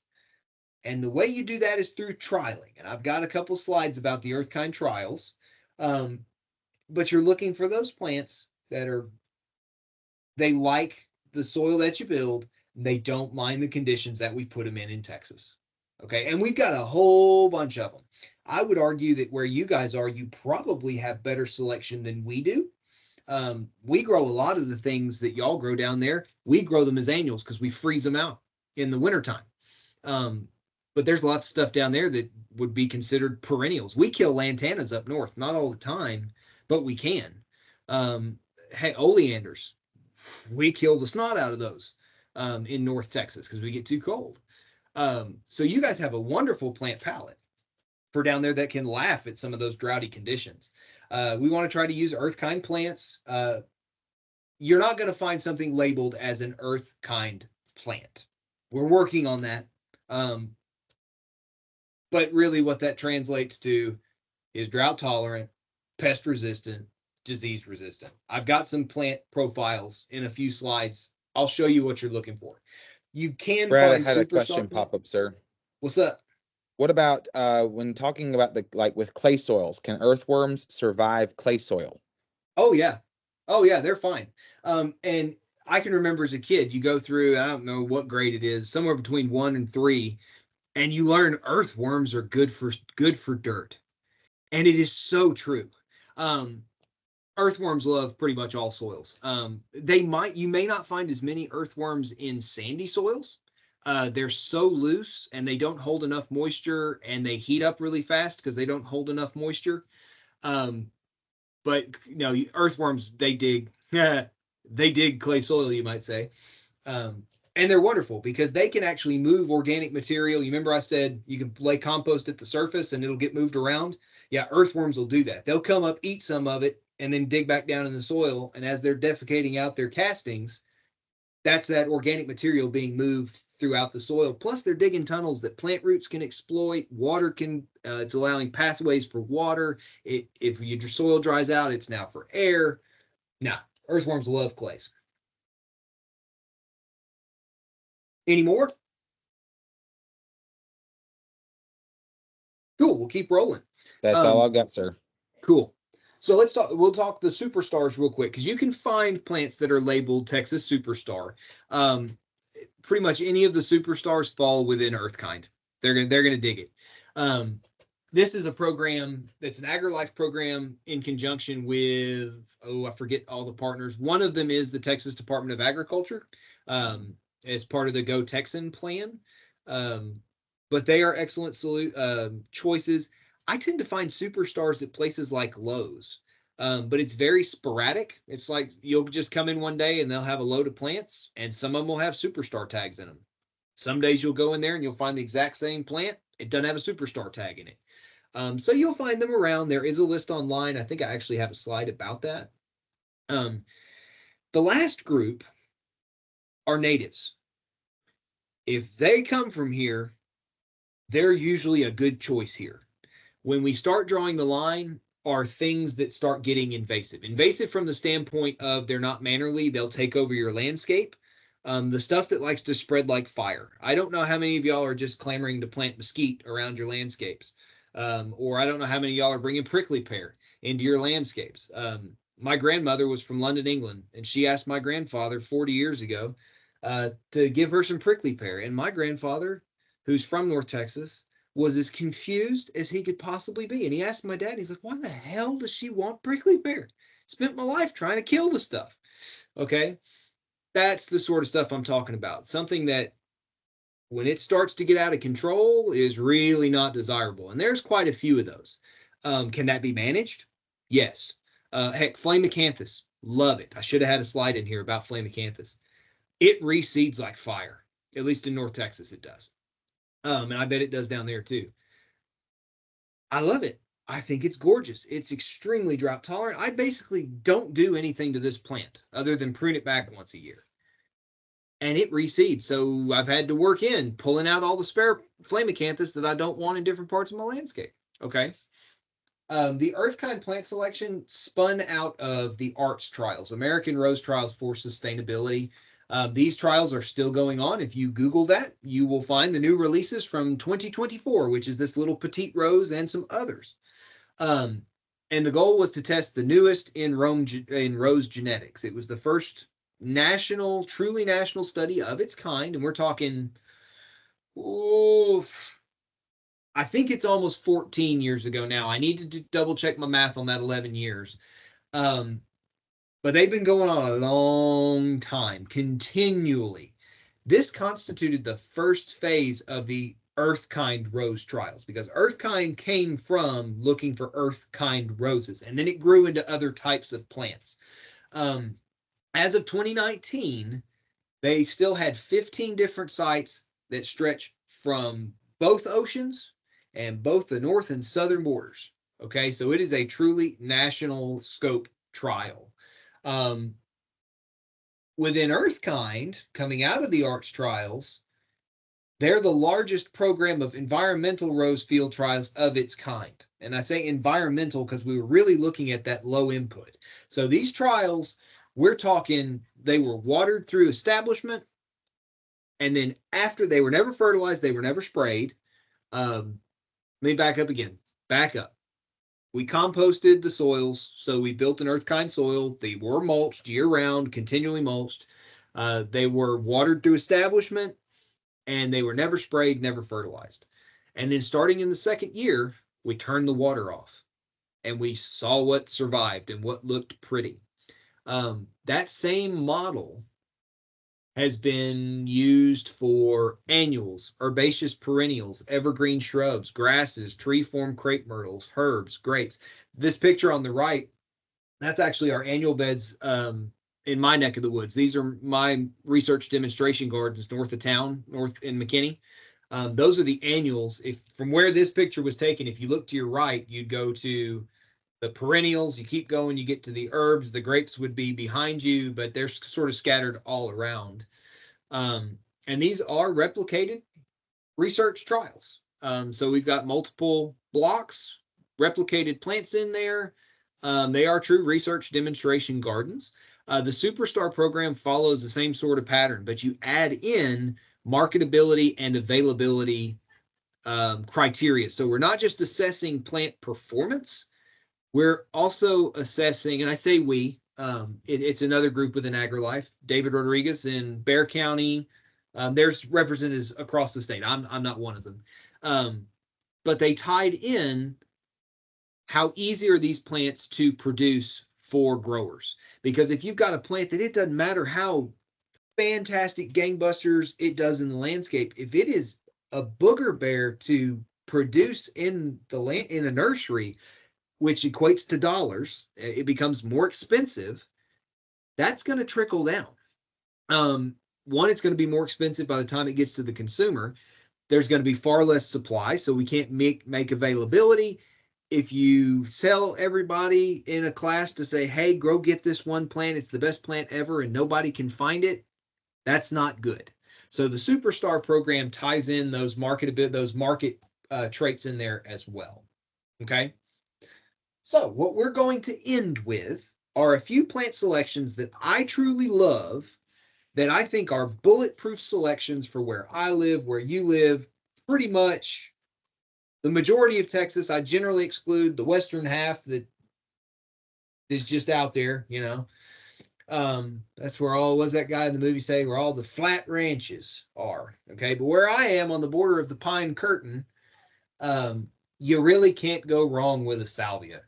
And the way you do that is through trialing. And I've got a couple slides about the Earthkind trials. But you're looking for those plants that they like the soil that you build. They don't mind the conditions that we put them in Texas. Okay. And we've got a whole bunch of them. I would argue that where you guys are, you probably have better selection than we do. We grow a lot of the things that y'all grow down there. We grow them as annuals because we freeze them out in the wintertime. But there's lots of stuff down there that would be considered perennials. We kill lantanas up north, not all the time, but we can. Hey, oleanders, we kill the snot out of those in North Texas because we get too cold. So you guys have a wonderful plant palette for down there that can laugh at some of those droughty conditions. We want to try to use Earthkind plants. You're not going to find something labeled as an Earthkind plant. We're working on that. But really what that translates to is drought tolerant, pest resistant, disease resistant. I've got some plant profiles in a few slides. I'll show you what you're looking for. You can Brad, find I had a question pop up, sir. What's up? What about when talking about with clay soils? Can earthworms survive clay soil? Oh yeah, they're fine. And I can remember as a kid, you go through, I don't know what grade it is, somewhere between 1 and 3, and you learn earthworms are good for dirt, and it is so true. Earthworms love pretty much all soils. You may not find as many earthworms in sandy soils. They're so loose and they don't hold enough moisture, and they heat up really fast because they don't hold enough moisture. But earthworms, they dig clay soil, you might say. And they're wonderful because they can actually move organic material. You remember I said you can lay compost at the surface and it'll get moved around? Yeah, earthworms will do that. They'll come up, eat some of it, and then dig back down in the soil. And as they're defecating out their castings, that's that organic material being moved throughout the soil. Plus, they're digging tunnels that plant roots can exploit. Water can, it's allowing pathways for water. If your soil dries out, it's now for air. Now, earthworms love clays. Any more? Cool. We'll keep rolling. That's all I've got, sir. Cool. So we'll talk the superstars real quick, because you can find plants that are labeled Texas Superstar. Pretty much any of the superstars fall within Earthkind. They're gonna dig it. This is a program that's an AgriLife program in conjunction with, I forget all the partners. One of them is the Texas Department of Agriculture, as part of the Go Texan plan. But they are excellent choices. I tend to find superstars at places like Lowe's, but it's very sporadic. It's like you'll just come in one day and they'll have a load of plants, and some of them will have superstar tags in them. Some days you'll go in there and you'll find the exact same plant. It doesn't have a superstar tag in it. So you'll find them around. There is a list online. I think I actually have a slide about that. The last group are natives. If they come from here, they're usually a good choice here. When we start drawing the line are things that start getting invasive. Invasive from the standpoint of they're not mannerly, they'll take over your landscape. The stuff that likes to spread like fire. I don't know how many of y'all are just clamoring to plant mesquite around your landscapes. Or I don't know how many of y'all are bringing prickly pear into your landscapes. My grandmother was from London, England, and she asked my grandfather 40 years ago to give her some prickly pear. And my grandfather, who's from North Texas, was as confused as he could possibly be. And he asked my dad, he's like, why the hell does she want prickly pear? Spent my life trying to kill the stuff. Okay. That's the sort of stuff I'm talking about. Something that when it starts to get out of control is really not desirable. And there's quite a few of those. Can that be managed? Yes. Heck, Flamicanthus, love it. I should have had a slide in here about Flamicanthus. It reseeds like fire. At least in North Texas, it does. And I bet it does down there too. I love it. I think it's gorgeous. It's extremely drought tolerant. I basically don't do anything to this plant other than prune it back once a year. And it reseeds. So I've had to work in pulling out all the spare Flamicanthus that I don't want in different parts of my landscape. Okay. The Earthkind plant selection spun out of the ARTS trials, American Rose Trials for Sustainability. These trials are still going on. If you Google that, you will find the new releases from 2024, which is this little petite rose and some others. And the goal was to test the newest in rose genetics. It was the first truly national study of its kind. And we're talking, I think it's almost 14 years ago now. I need to double check my math on that 11 years. But they've been going on a long time, continually. This constituted the first phase of the Earthkind rose trials, because Earthkind came from looking for Earthkind roses, and then it grew into other types of plants. As of 2019, they still had 15 different sites that stretch from both oceans and both the north and southern borders. Okay, so it is a truly national scope trial. Within Earthkind, coming out of the ARTS trials, they're the largest program of environmental rose field trials of its kind. And I say environmental because we were really looking at that low input. So these trials, we're talking, they were watered through establishment. And then after, they were never fertilized, they were never sprayed. Let me back up again. Back up. We composted the soils, so we built an Earthkind soil. They were mulched year-round, continually mulched. They were watered through establishment, and they were never sprayed, never fertilized. And then starting in the second year, we turned the water off, and we saw what survived and what looked pretty. That same model has been used for annuals, herbaceous perennials, evergreen shrubs, grasses, tree-form crepe myrtles, herbs, grapes. This picture on the right, that's actually our annual beds in my neck of the woods. These are my research demonstration gardens north of town, north in McKinney. Those are the annuals. If from where this picture was taken, if you look to your right, you'd go to the perennials, you keep going, you get to the herbs, the grapes would be behind you, but they're sort of scattered all around. And these are replicated research trials. So we've got multiple blocks, replicated plants in there. They are true research demonstration gardens. The Superstar program follows the same sort of pattern, but you add in marketability and availability criteria. So we're not just assessing plant performance, we're also assessing, and I say we, it's another group within AgriLife, David Rodriguez in Bexar County. There's representatives across the state. I'm not one of them. But they tied in how easy are these plants to produce for growers. Because if you've got a plant that it doesn't matter how fantastic gangbusters it does in the landscape, if it is a booger bear to produce in the land in a nursery, which equates to dollars, it becomes more expensive. That's going to trickle down. One, it's going to be more expensive by the time it gets to the consumer. There's going to be far less supply, so we can't make availability. If you sell everybody in a class to say, hey, go get this one plant, it's the best plant ever, and nobody can find it, that's not good. So the Superstar program ties in those market traits in there as well. Okay. So what we're going to end with are a few plant selections that I truly love, that I think are bulletproof selections for where I live, where you live, pretty much the majority of Texas. I generally exclude the western half that is just out there, you know. That's where all, was that guy in the movie say, where all the flat ranches are. Okay. But where I am on the border of the Pine Curtain, you really can't go wrong with a salvia.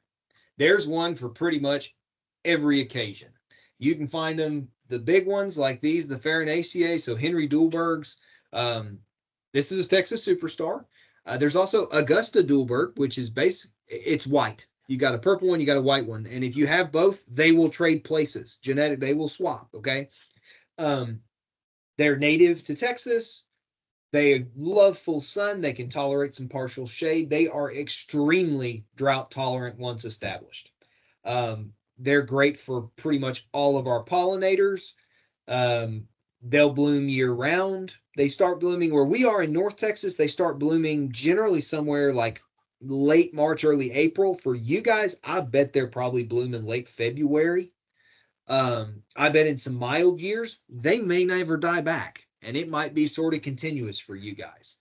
There's one for pretty much every occasion. You can find them, the big ones like these, the Farinaceae, so Henry Dulberg's. This is a Texas Superstar. There's also Augusta Dulberg, which is it's white. You got a purple one, you got a white one. And if you have both, they will trade places. They will swap, okay? They're native to Texas. They love full sun. They can tolerate some partial shade. They are extremely drought tolerant once established. They're great for pretty much all of our pollinators. They'll bloom year round. They start blooming where we are in North Texas. They start blooming generally somewhere like late March, early April. For you guys, I bet they're probably blooming late February. I bet in some mild years, they may never die back. And it might be sort of continuous for you guys.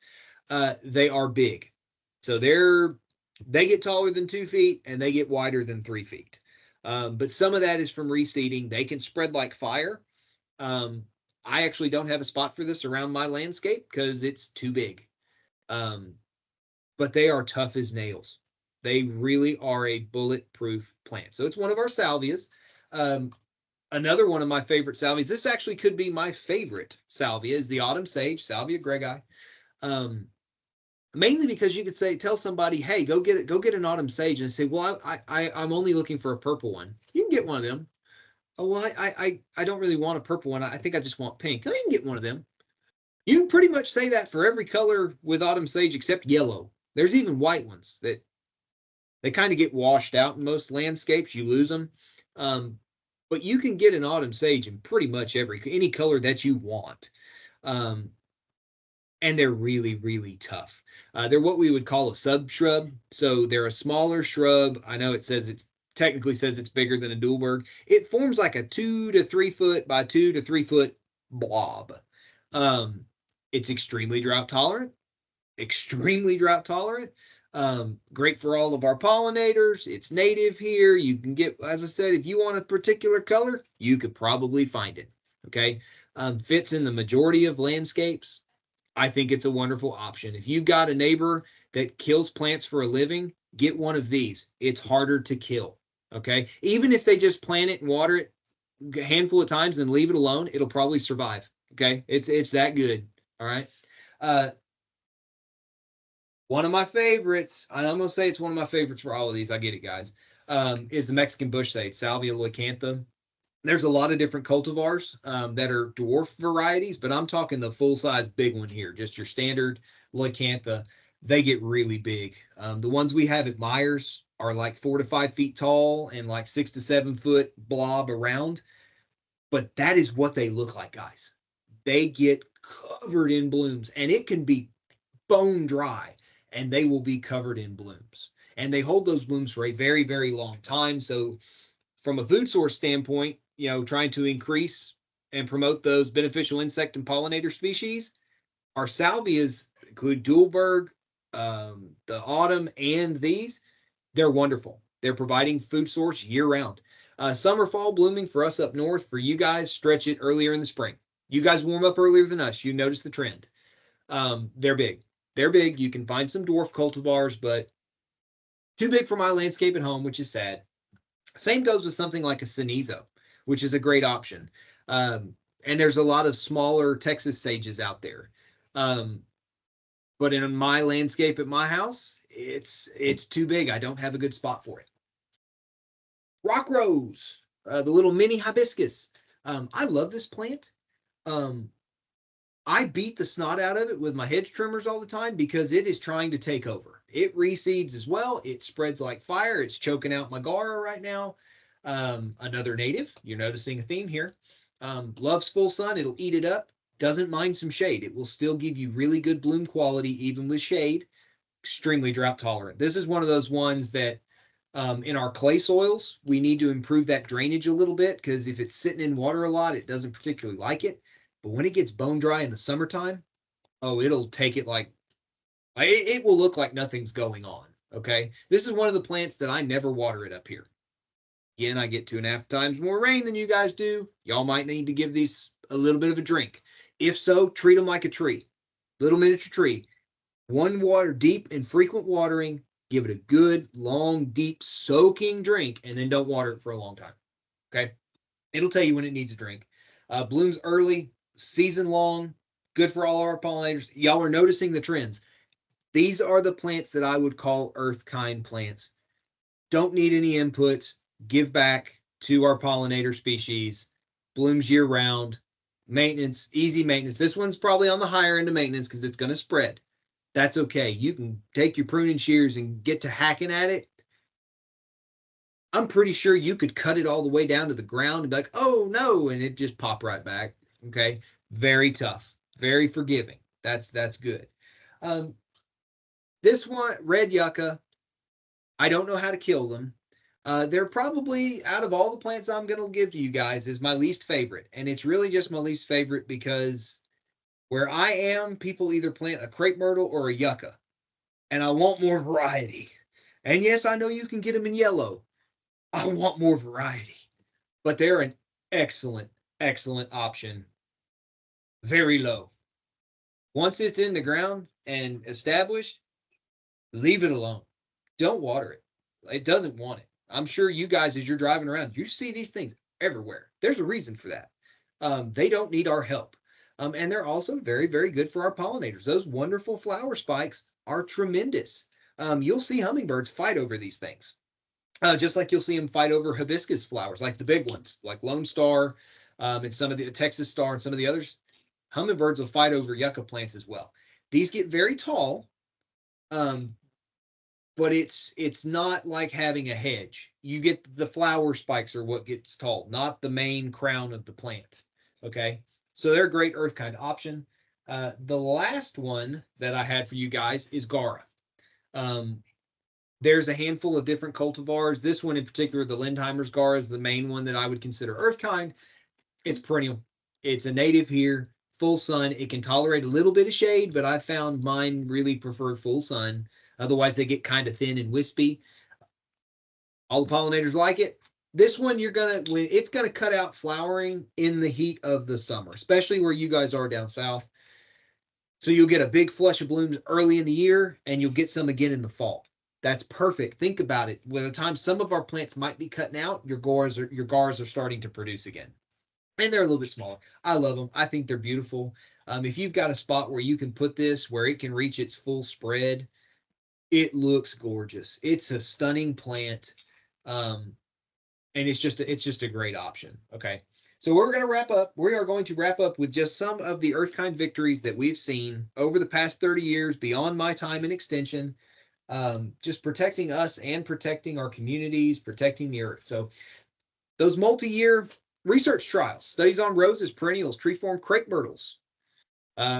They are big. So they get taller than 2 feet and they get wider than 3 feet. But some of that is from reseeding. They can spread like fire. I actually don't have a spot for this around my landscape because it's too big. But they are tough as nails. They really are a bulletproof plant. So it's one of our salvias. Another one of my favorite salvias, this actually could be my favorite salvia, is the autumn sage, Salvia greggii. Mainly because you could tell somebody, hey, go get an autumn sage, and say, well, I'm only looking for a purple one. You can get one of them. Oh, well, I don't really want a purple one. I think I just want pink. Oh, you can get one of them. You can pretty much say that for every color with autumn sage except yellow. There's even white ones that they kind of get washed out in most landscapes. You lose them. But you can get an autumn sage in pretty much any color that you want. And they're really, really tough. They're what we would call a subshrub. So they're a smaller shrub. I know technically says it's bigger than a Dulberg. It forms like a 2 to 3 foot by 2 to 3 foot blob. It's extremely drought tolerant. Great for all of our pollinators. It's native here. You can get, as I said, if you want a particular color, you could probably find it. Okay. Fits in the majority of landscapes. I think it's a wonderful option. If you've got a neighbor that kills plants for a living, get one of these. It's harder to kill. Okay. Even if they just plant it and water it a handful of times and leave it alone, it'll probably survive. Okay. It's that good. All right. One of my favorites, and I'm going to say it's one of my favorites for all of these, I get it, guys, is the Mexican bush sage, Salvia leucantha. There's a lot of different cultivars that are dwarf varieties, but I'm talking the full-size big one here, just your standard leucantha. They get really big. The ones we have at Myers are like 4 to 5 feet tall and like 6 to 7 foot blob around, but that is what they look like, guys. They get covered in blooms, and it can be bone dry, and they will be covered in blooms. And they hold those blooms for a very, very long time. So from a food source standpoint, trying to increase and promote those beneficial insect and pollinator species, our salvias include Dulberg, the autumn, and these, they're wonderful. They're providing food source year round. Summer, fall blooming for us up north. For you guys, stretch it earlier in the spring. You guys warm up earlier than us. You notice the trend. They're big. They're big. You can find some dwarf cultivars, but too big for my landscape at home, which is sad. Same goes with something like a Cenizo, which is a great option. And there's a lot of smaller Texas sages out there. But in my landscape at my house, it's too big. I don't have a good spot for it. Rock rose, the little mini hibiscus. I love this plant. I beat the snot out of it with my hedge trimmers all the time because it is trying to take over. It reseeds as well. It spreads like fire. It's choking out my Gara right now. Another native. You're noticing a theme here. Loves full sun. It'll eat it up. Doesn't mind some shade. It will still give you really good bloom quality even with shade. Extremely drought tolerant. This is one of those ones that in our clay soils, we need to improve that drainage a little bit because if it's sitting in water a lot, it doesn't particularly like it. But when it gets bone dry in the summertime, oh, it'll take it like, it will look like nothing's going on, okay? This is one of the plants that I never water it up here. Again, I get 2.5 times more rain than you guys do. Y'all might need to give these a little bit of a drink. If so, treat them like a tree, little miniature tree. One water, deep and frequent watering, give it a good, long, deep, soaking drink, and then don't water it for a long time, okay? It'll tell you when it needs a drink. Blooms early, season long, good for all our pollinators. Y'all are noticing the trends. These are the plants that I would call earth kind plants. Don't need any inputs. Give back to our pollinator species. Blooms year round. Maintenance, easy maintenance. This one's probably on the higher end of maintenance because it's going to spread. That's okay. You can take your pruning shears and get to hacking at it. I'm pretty sure you could cut it all the way down to the ground and be like, oh no, and it just pop right back. Okay. Very tough, very forgiving. That's good. This one, red yucca, I don't know how to kill them. They're probably, out of all the plants I'm going to give to you guys, is my least favorite. And it's really just my least favorite because where I am, people either plant a crepe myrtle or a yucca. And I want more variety. And yes, I know you can get them in yellow. I want more variety. But they're an excellent, excellent option. Very low. Once it's in the ground and established, leave it alone. Don't water it. It doesn't want it. I'm sure you guys, as you're driving around, you see these things everywhere. There's a reason for that. They don't need our help. And they're also very, very good for our pollinators. Those wonderful flower spikes are tremendous. You'll see hummingbirds fight over these things. Just like you'll see them fight over hibiscus flowers, like the big ones, like Lone Star, and some of the Texas Star and some of the others. Hummingbirds will fight over yucca plants as well. These get very tall, but it's not like having a hedge. You get the flower spikes are what gets tall, not the main crown of the plant. Okay, so they're a great earth kind option. The last one that I had for you guys is Gara. There's a handful of different cultivars. This one in particular, the Lindheimer's Gara, is the main one that I would consider earth kind. It's perennial. It's a native here, full sun. It can tolerate a little bit of shade, but I found mine really prefer full sun. Otherwise, they get kind of thin and wispy. All the pollinators like it. This one, it's gonna cut out flowering in the heat of the summer, especially where you guys are down south. So you'll get a big flush of blooms early in the year, and you'll get some again in the fall. That's perfect. Think about it. By the time some of our plants might be cutting out, your gars are starting to produce again. And they're a little bit smaller. I love them. I think they're beautiful. If you've got a spot where you can put this, where it can reach its full spread, it looks gorgeous. It's a stunning plant. And it's just a great option. Okay. So we're going to wrap up. We are going to wrap up with just some of the earth kind victories that we've seen over the past 30 years beyond my time in extension. Just protecting us and protecting our communities, protecting the earth. So those multi-year research trials, studies on roses, perennials, tree-form crepe myrtles.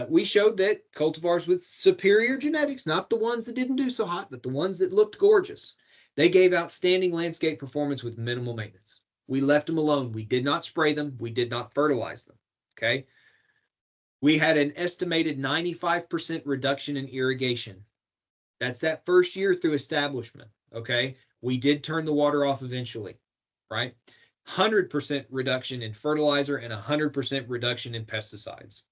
We showed that cultivars with superior genetics, not the ones that didn't do so hot, but the ones that looked gorgeous, they gave outstanding landscape performance with minimal maintenance. We left them alone. We did not spray them. We did not fertilize them. Okay. We had an estimated 95% reduction in irrigation That's that first year through establishment. Okay. We did turn the water off eventually, right? 100% reduction in fertilizer and 100% reduction in pesticides.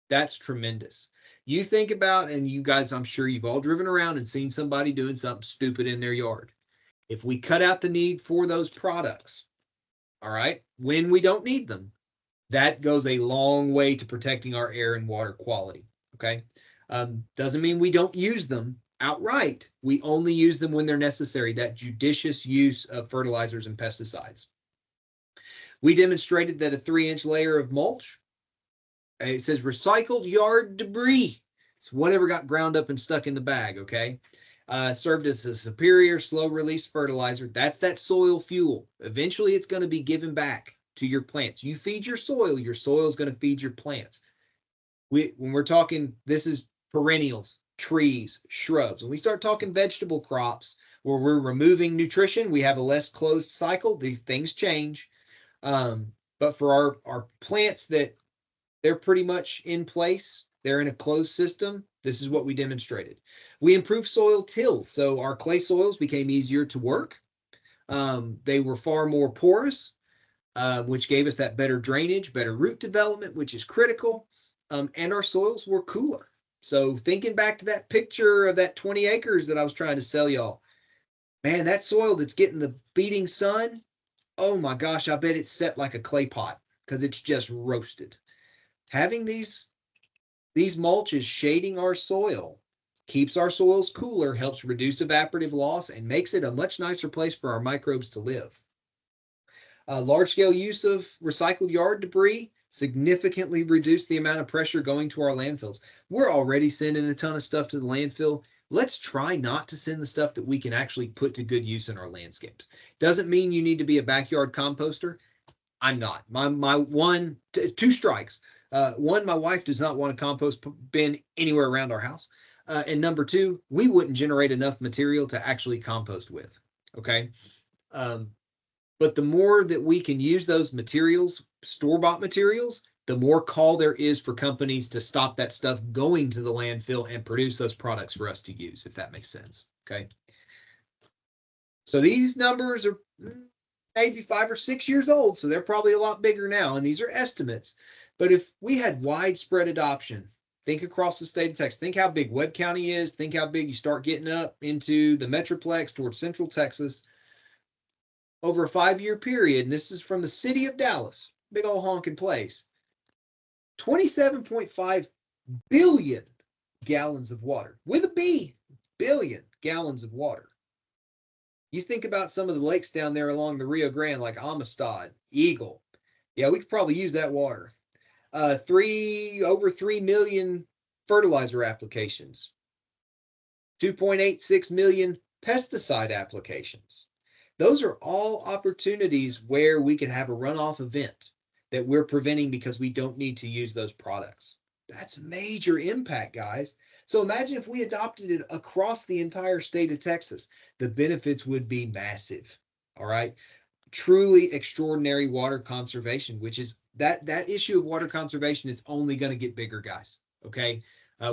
That's tremendous. You think about, and you guys, I'm sure you've all driven around and seen somebody doing something stupid in their yard. If we cut out the need for those products, all right, when we don't need them, that goes a long way to protecting our air and water quality. Okay. Doesn't mean we don't use them outright. We only use them when they're necessary, that judicious use of fertilizers and pesticides. We demonstrated that a 3-inch layer of mulch, it says recycled yard debris. It's whatever got ground up and stuck in the bag, okay? Served as a superior slow release fertilizer. That's that soil fuel. Eventually, it's going to be given back to your plants. You feed your soil is going to feed your plants. When we're talking, this is perennials, trees, shrubs. When we start talking vegetable crops where we're removing nutrition, we have a less closed cycle. These things change. But for our plants that they're pretty much in place, they're in a closed system, this is what we demonstrated. We improved soil till, so our clay soils became easier to work. They were far more porous, which gave us that better drainage, better root development, which is critical. And our soils were cooler. So thinking back to that picture of that 20 acres that I was trying to sell y'all, man, that soil that's getting the beating sun, oh my gosh, I bet it's set like a clay pot because it's just roasted. Having these mulches shading our soil keeps our soils cooler, helps reduce evaporative loss, and makes it a much nicer place for our microbes to live. Large-scale use of recycled yard debris significantly reduced the amount of pressure going to our landfills. We're already sending a ton of stuff to the landfill. Let's try not to send the stuff that we can actually put to good use in our landscapes. Doesn't mean you need to be a backyard composter. I'm not. My two strikes. One, my wife does not want a compost bin anywhere around our house. And number two, we wouldn't generate enough material to actually compost with. Okay. But the more that we can use those materials, store-bought materials, the more call there is for companies to stop that stuff going to the landfill and produce those products for us to use, if that makes sense. Okay. So these numbers are maybe 5 or 6 years old, so they're probably a lot bigger now, and these are estimates. But if we had widespread adoption, think across the state of Texas, think how big Webb County is, think how big you start getting up into the Metroplex towards Central Texas, over a 5-year period, and this is from the city of Dallas, big old honking place, 27.5 billion gallons of water, with a B, billion gallons of water. You think about some of the lakes down there along the Rio Grande, like Amistad, Eagle. Yeah, we could probably use that water. Over 3 million fertilizer applications, 2.86 million pesticide applications. Those are all opportunities where we could have a runoff event that we're preventing because we don't need to use those products. That's major impact, guys. So imagine if we adopted it across the entire state of Texas. The benefits would be massive. All right. Truly extraordinary water conservation, which is that issue of water conservation is only going to get bigger, guys. Okay.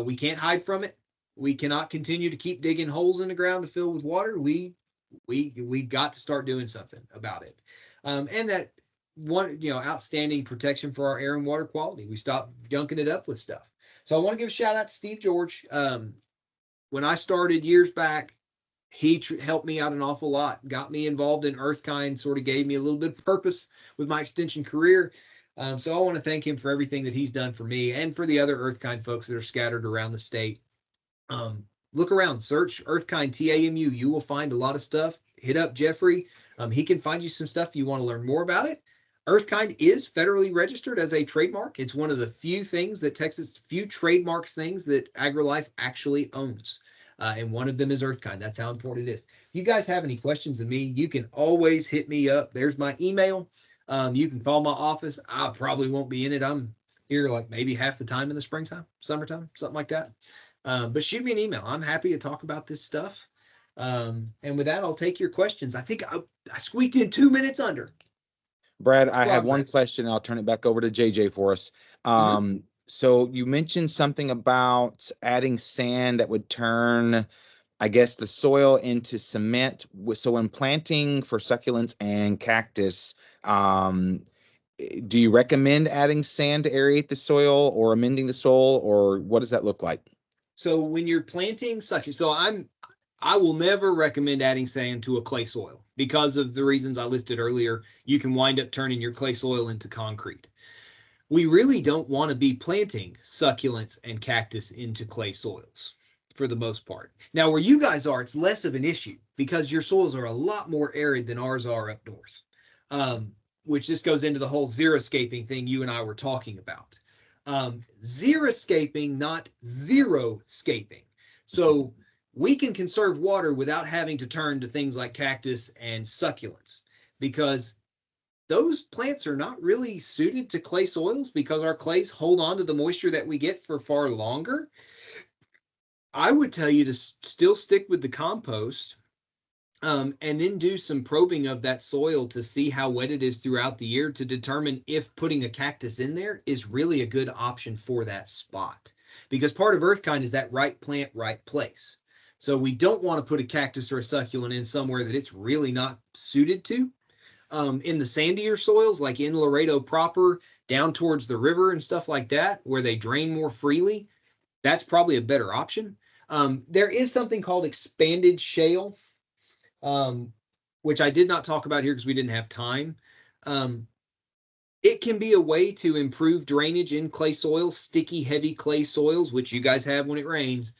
We can't hide from it. We cannot continue to keep digging holes in the ground to fill with water. We got to start doing something about it. And that one, outstanding protection for our air and water quality. We stopped junking it up with stuff. So I want to give a shout out to Steve George. When I started years back, he helped me out an awful lot, got me involved in EarthKind, sort of gave me a little bit of purpose with my extension career. So I want to thank him for everything that he's done for me and for the other EarthKind folks that are scattered around the state. Look around, search EarthKind TAMU. You will find a lot of stuff. Hit up Jeffrey. He can find you some stuff if you want to learn more about it. EarthKind is federally registered as a trademark. It's one of the few trademarks things that AgriLife actually owns. And one of them is EarthKind. That's how important it is. If you guys have any questions of me, you can always hit me up. There's my email. You can call my office. I probably won't be in it. I'm here like maybe half the time in the springtime, summertime, something like that. But shoot me an email. I'm happy to talk about this stuff. And with that, I'll take your questions. I think I squeaked in 2 minutes under. Brad, I have one question, and I'll turn it back over to JJ for us. So you mentioned something about adding sand that would turn I guess, the soil into cement. So when planting for succulents and cactus, do you recommend adding sand to aerate the soil or amending the soil, or what does that look like? So when you're planting I will never recommend adding sand to a clay soil because of the reasons I listed earlier. You can wind up turning your clay soil into concrete. We really don't want to be planting succulents and cactus into clay soils for the most part. Now, where you guys are, it's less of an issue because your soils are a lot more arid than ours are up north, which this goes into the whole xeriscaping thing you and I were talking about. Xeriscaping, not zero-scaping. So we can conserve water without having to turn to things like cactus and succulents because those plants are not really suited to clay soils because our clays hold on to the moisture that we get for far longer. I would tell you to still stick with the compost, and then do some probing of that soil to see how wet it is throughout the year to determine if putting a cactus in there is really a good option for that spot. Because part of earthkind is that right plant, right place. So we don't want to put a cactus or a succulent in somewhere that it's really not suited to. In the sandier soils, like in Laredo proper, down towards the river and stuff like that, where they drain more freely, that's probably a better option. There is something called expanded shale, which I did not talk about here because we didn't have time. It can be a way to improve drainage in clay soils, sticky, heavy clay soils, which you guys have when it rains.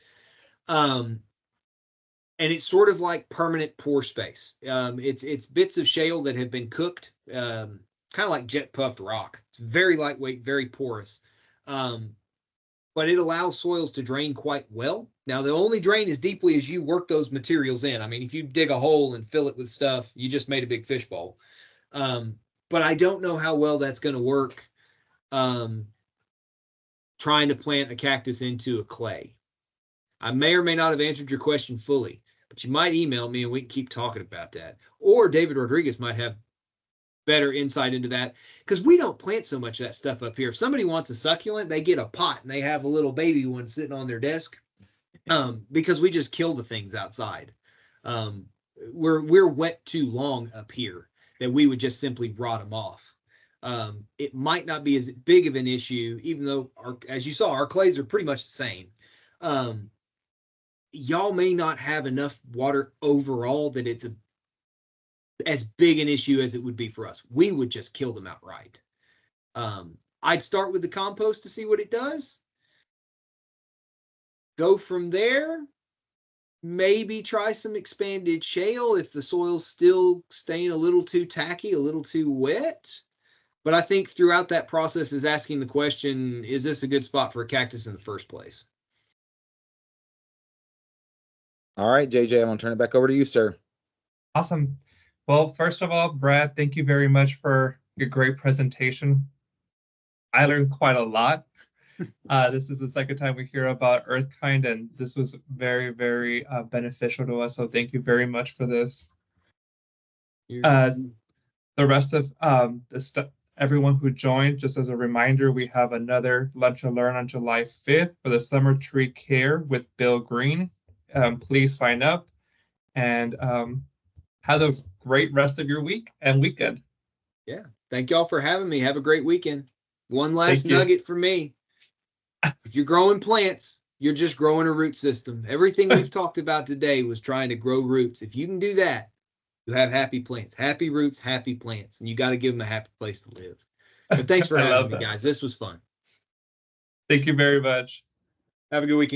And it's sort of like permanent pore space. It's bits of shale that have been cooked, kind of like jet puffed rock. It's very lightweight, very porous, but it allows soils to drain quite well. Now, they'll only drain as deeply as you work those materials in. I mean, if you dig a hole and fill it with stuff, you just made a big fishbowl. But I don't know how well that's going to work trying to plant a cactus into a clay. I may or may not have answered your question fully, but you might email me and we can keep talking about that. Or David Rodriguez might have better insight into that because we don't plant so much of that stuff up here. If somebody wants a succulent, they get a pot and they have a little baby one sitting on their desk because we just kill the things outside. We're wet too long up here that we would just simply rot them off. It might not be as big of an issue, even though, as you saw, our clays are pretty much the same. Y'all may not have enough water overall that it's as big an issue as it would be for us. We would just kill them outright. I'd start with the compost to see what it does. Go from there. Maybe try some expanded shale if the soil's still staying a little too tacky, a little too wet. But I think throughout that process is asking the question, is this a good spot for a cactus in the first place? All right, JJ, I'm going to turn it back over to you, sir. Awesome. Well, first of all, Brad, thank you very much for your great presentation. I learned quite a lot. This is the second time we hear about earthkind, and this was very, very beneficial to us. So thank you very much for this. The rest of everyone who joined, just as a reminder, we have another Lunch and Learn on July 5th for the Summer Tree Care with Bill Green. Please sign up and have a great rest of your week and weekend. Yeah. Thank y'all for having me. Have a great weekend. One last nugget for me. If you're growing plants, you're just growing a root system. Everything we've talked about today was trying to grow roots. If you can do that, you have happy plants, happy roots, happy plants, and you got to give them a happy place to live. But thanks for having me, guys. This was fun. Thank you very much. Have a good weekend.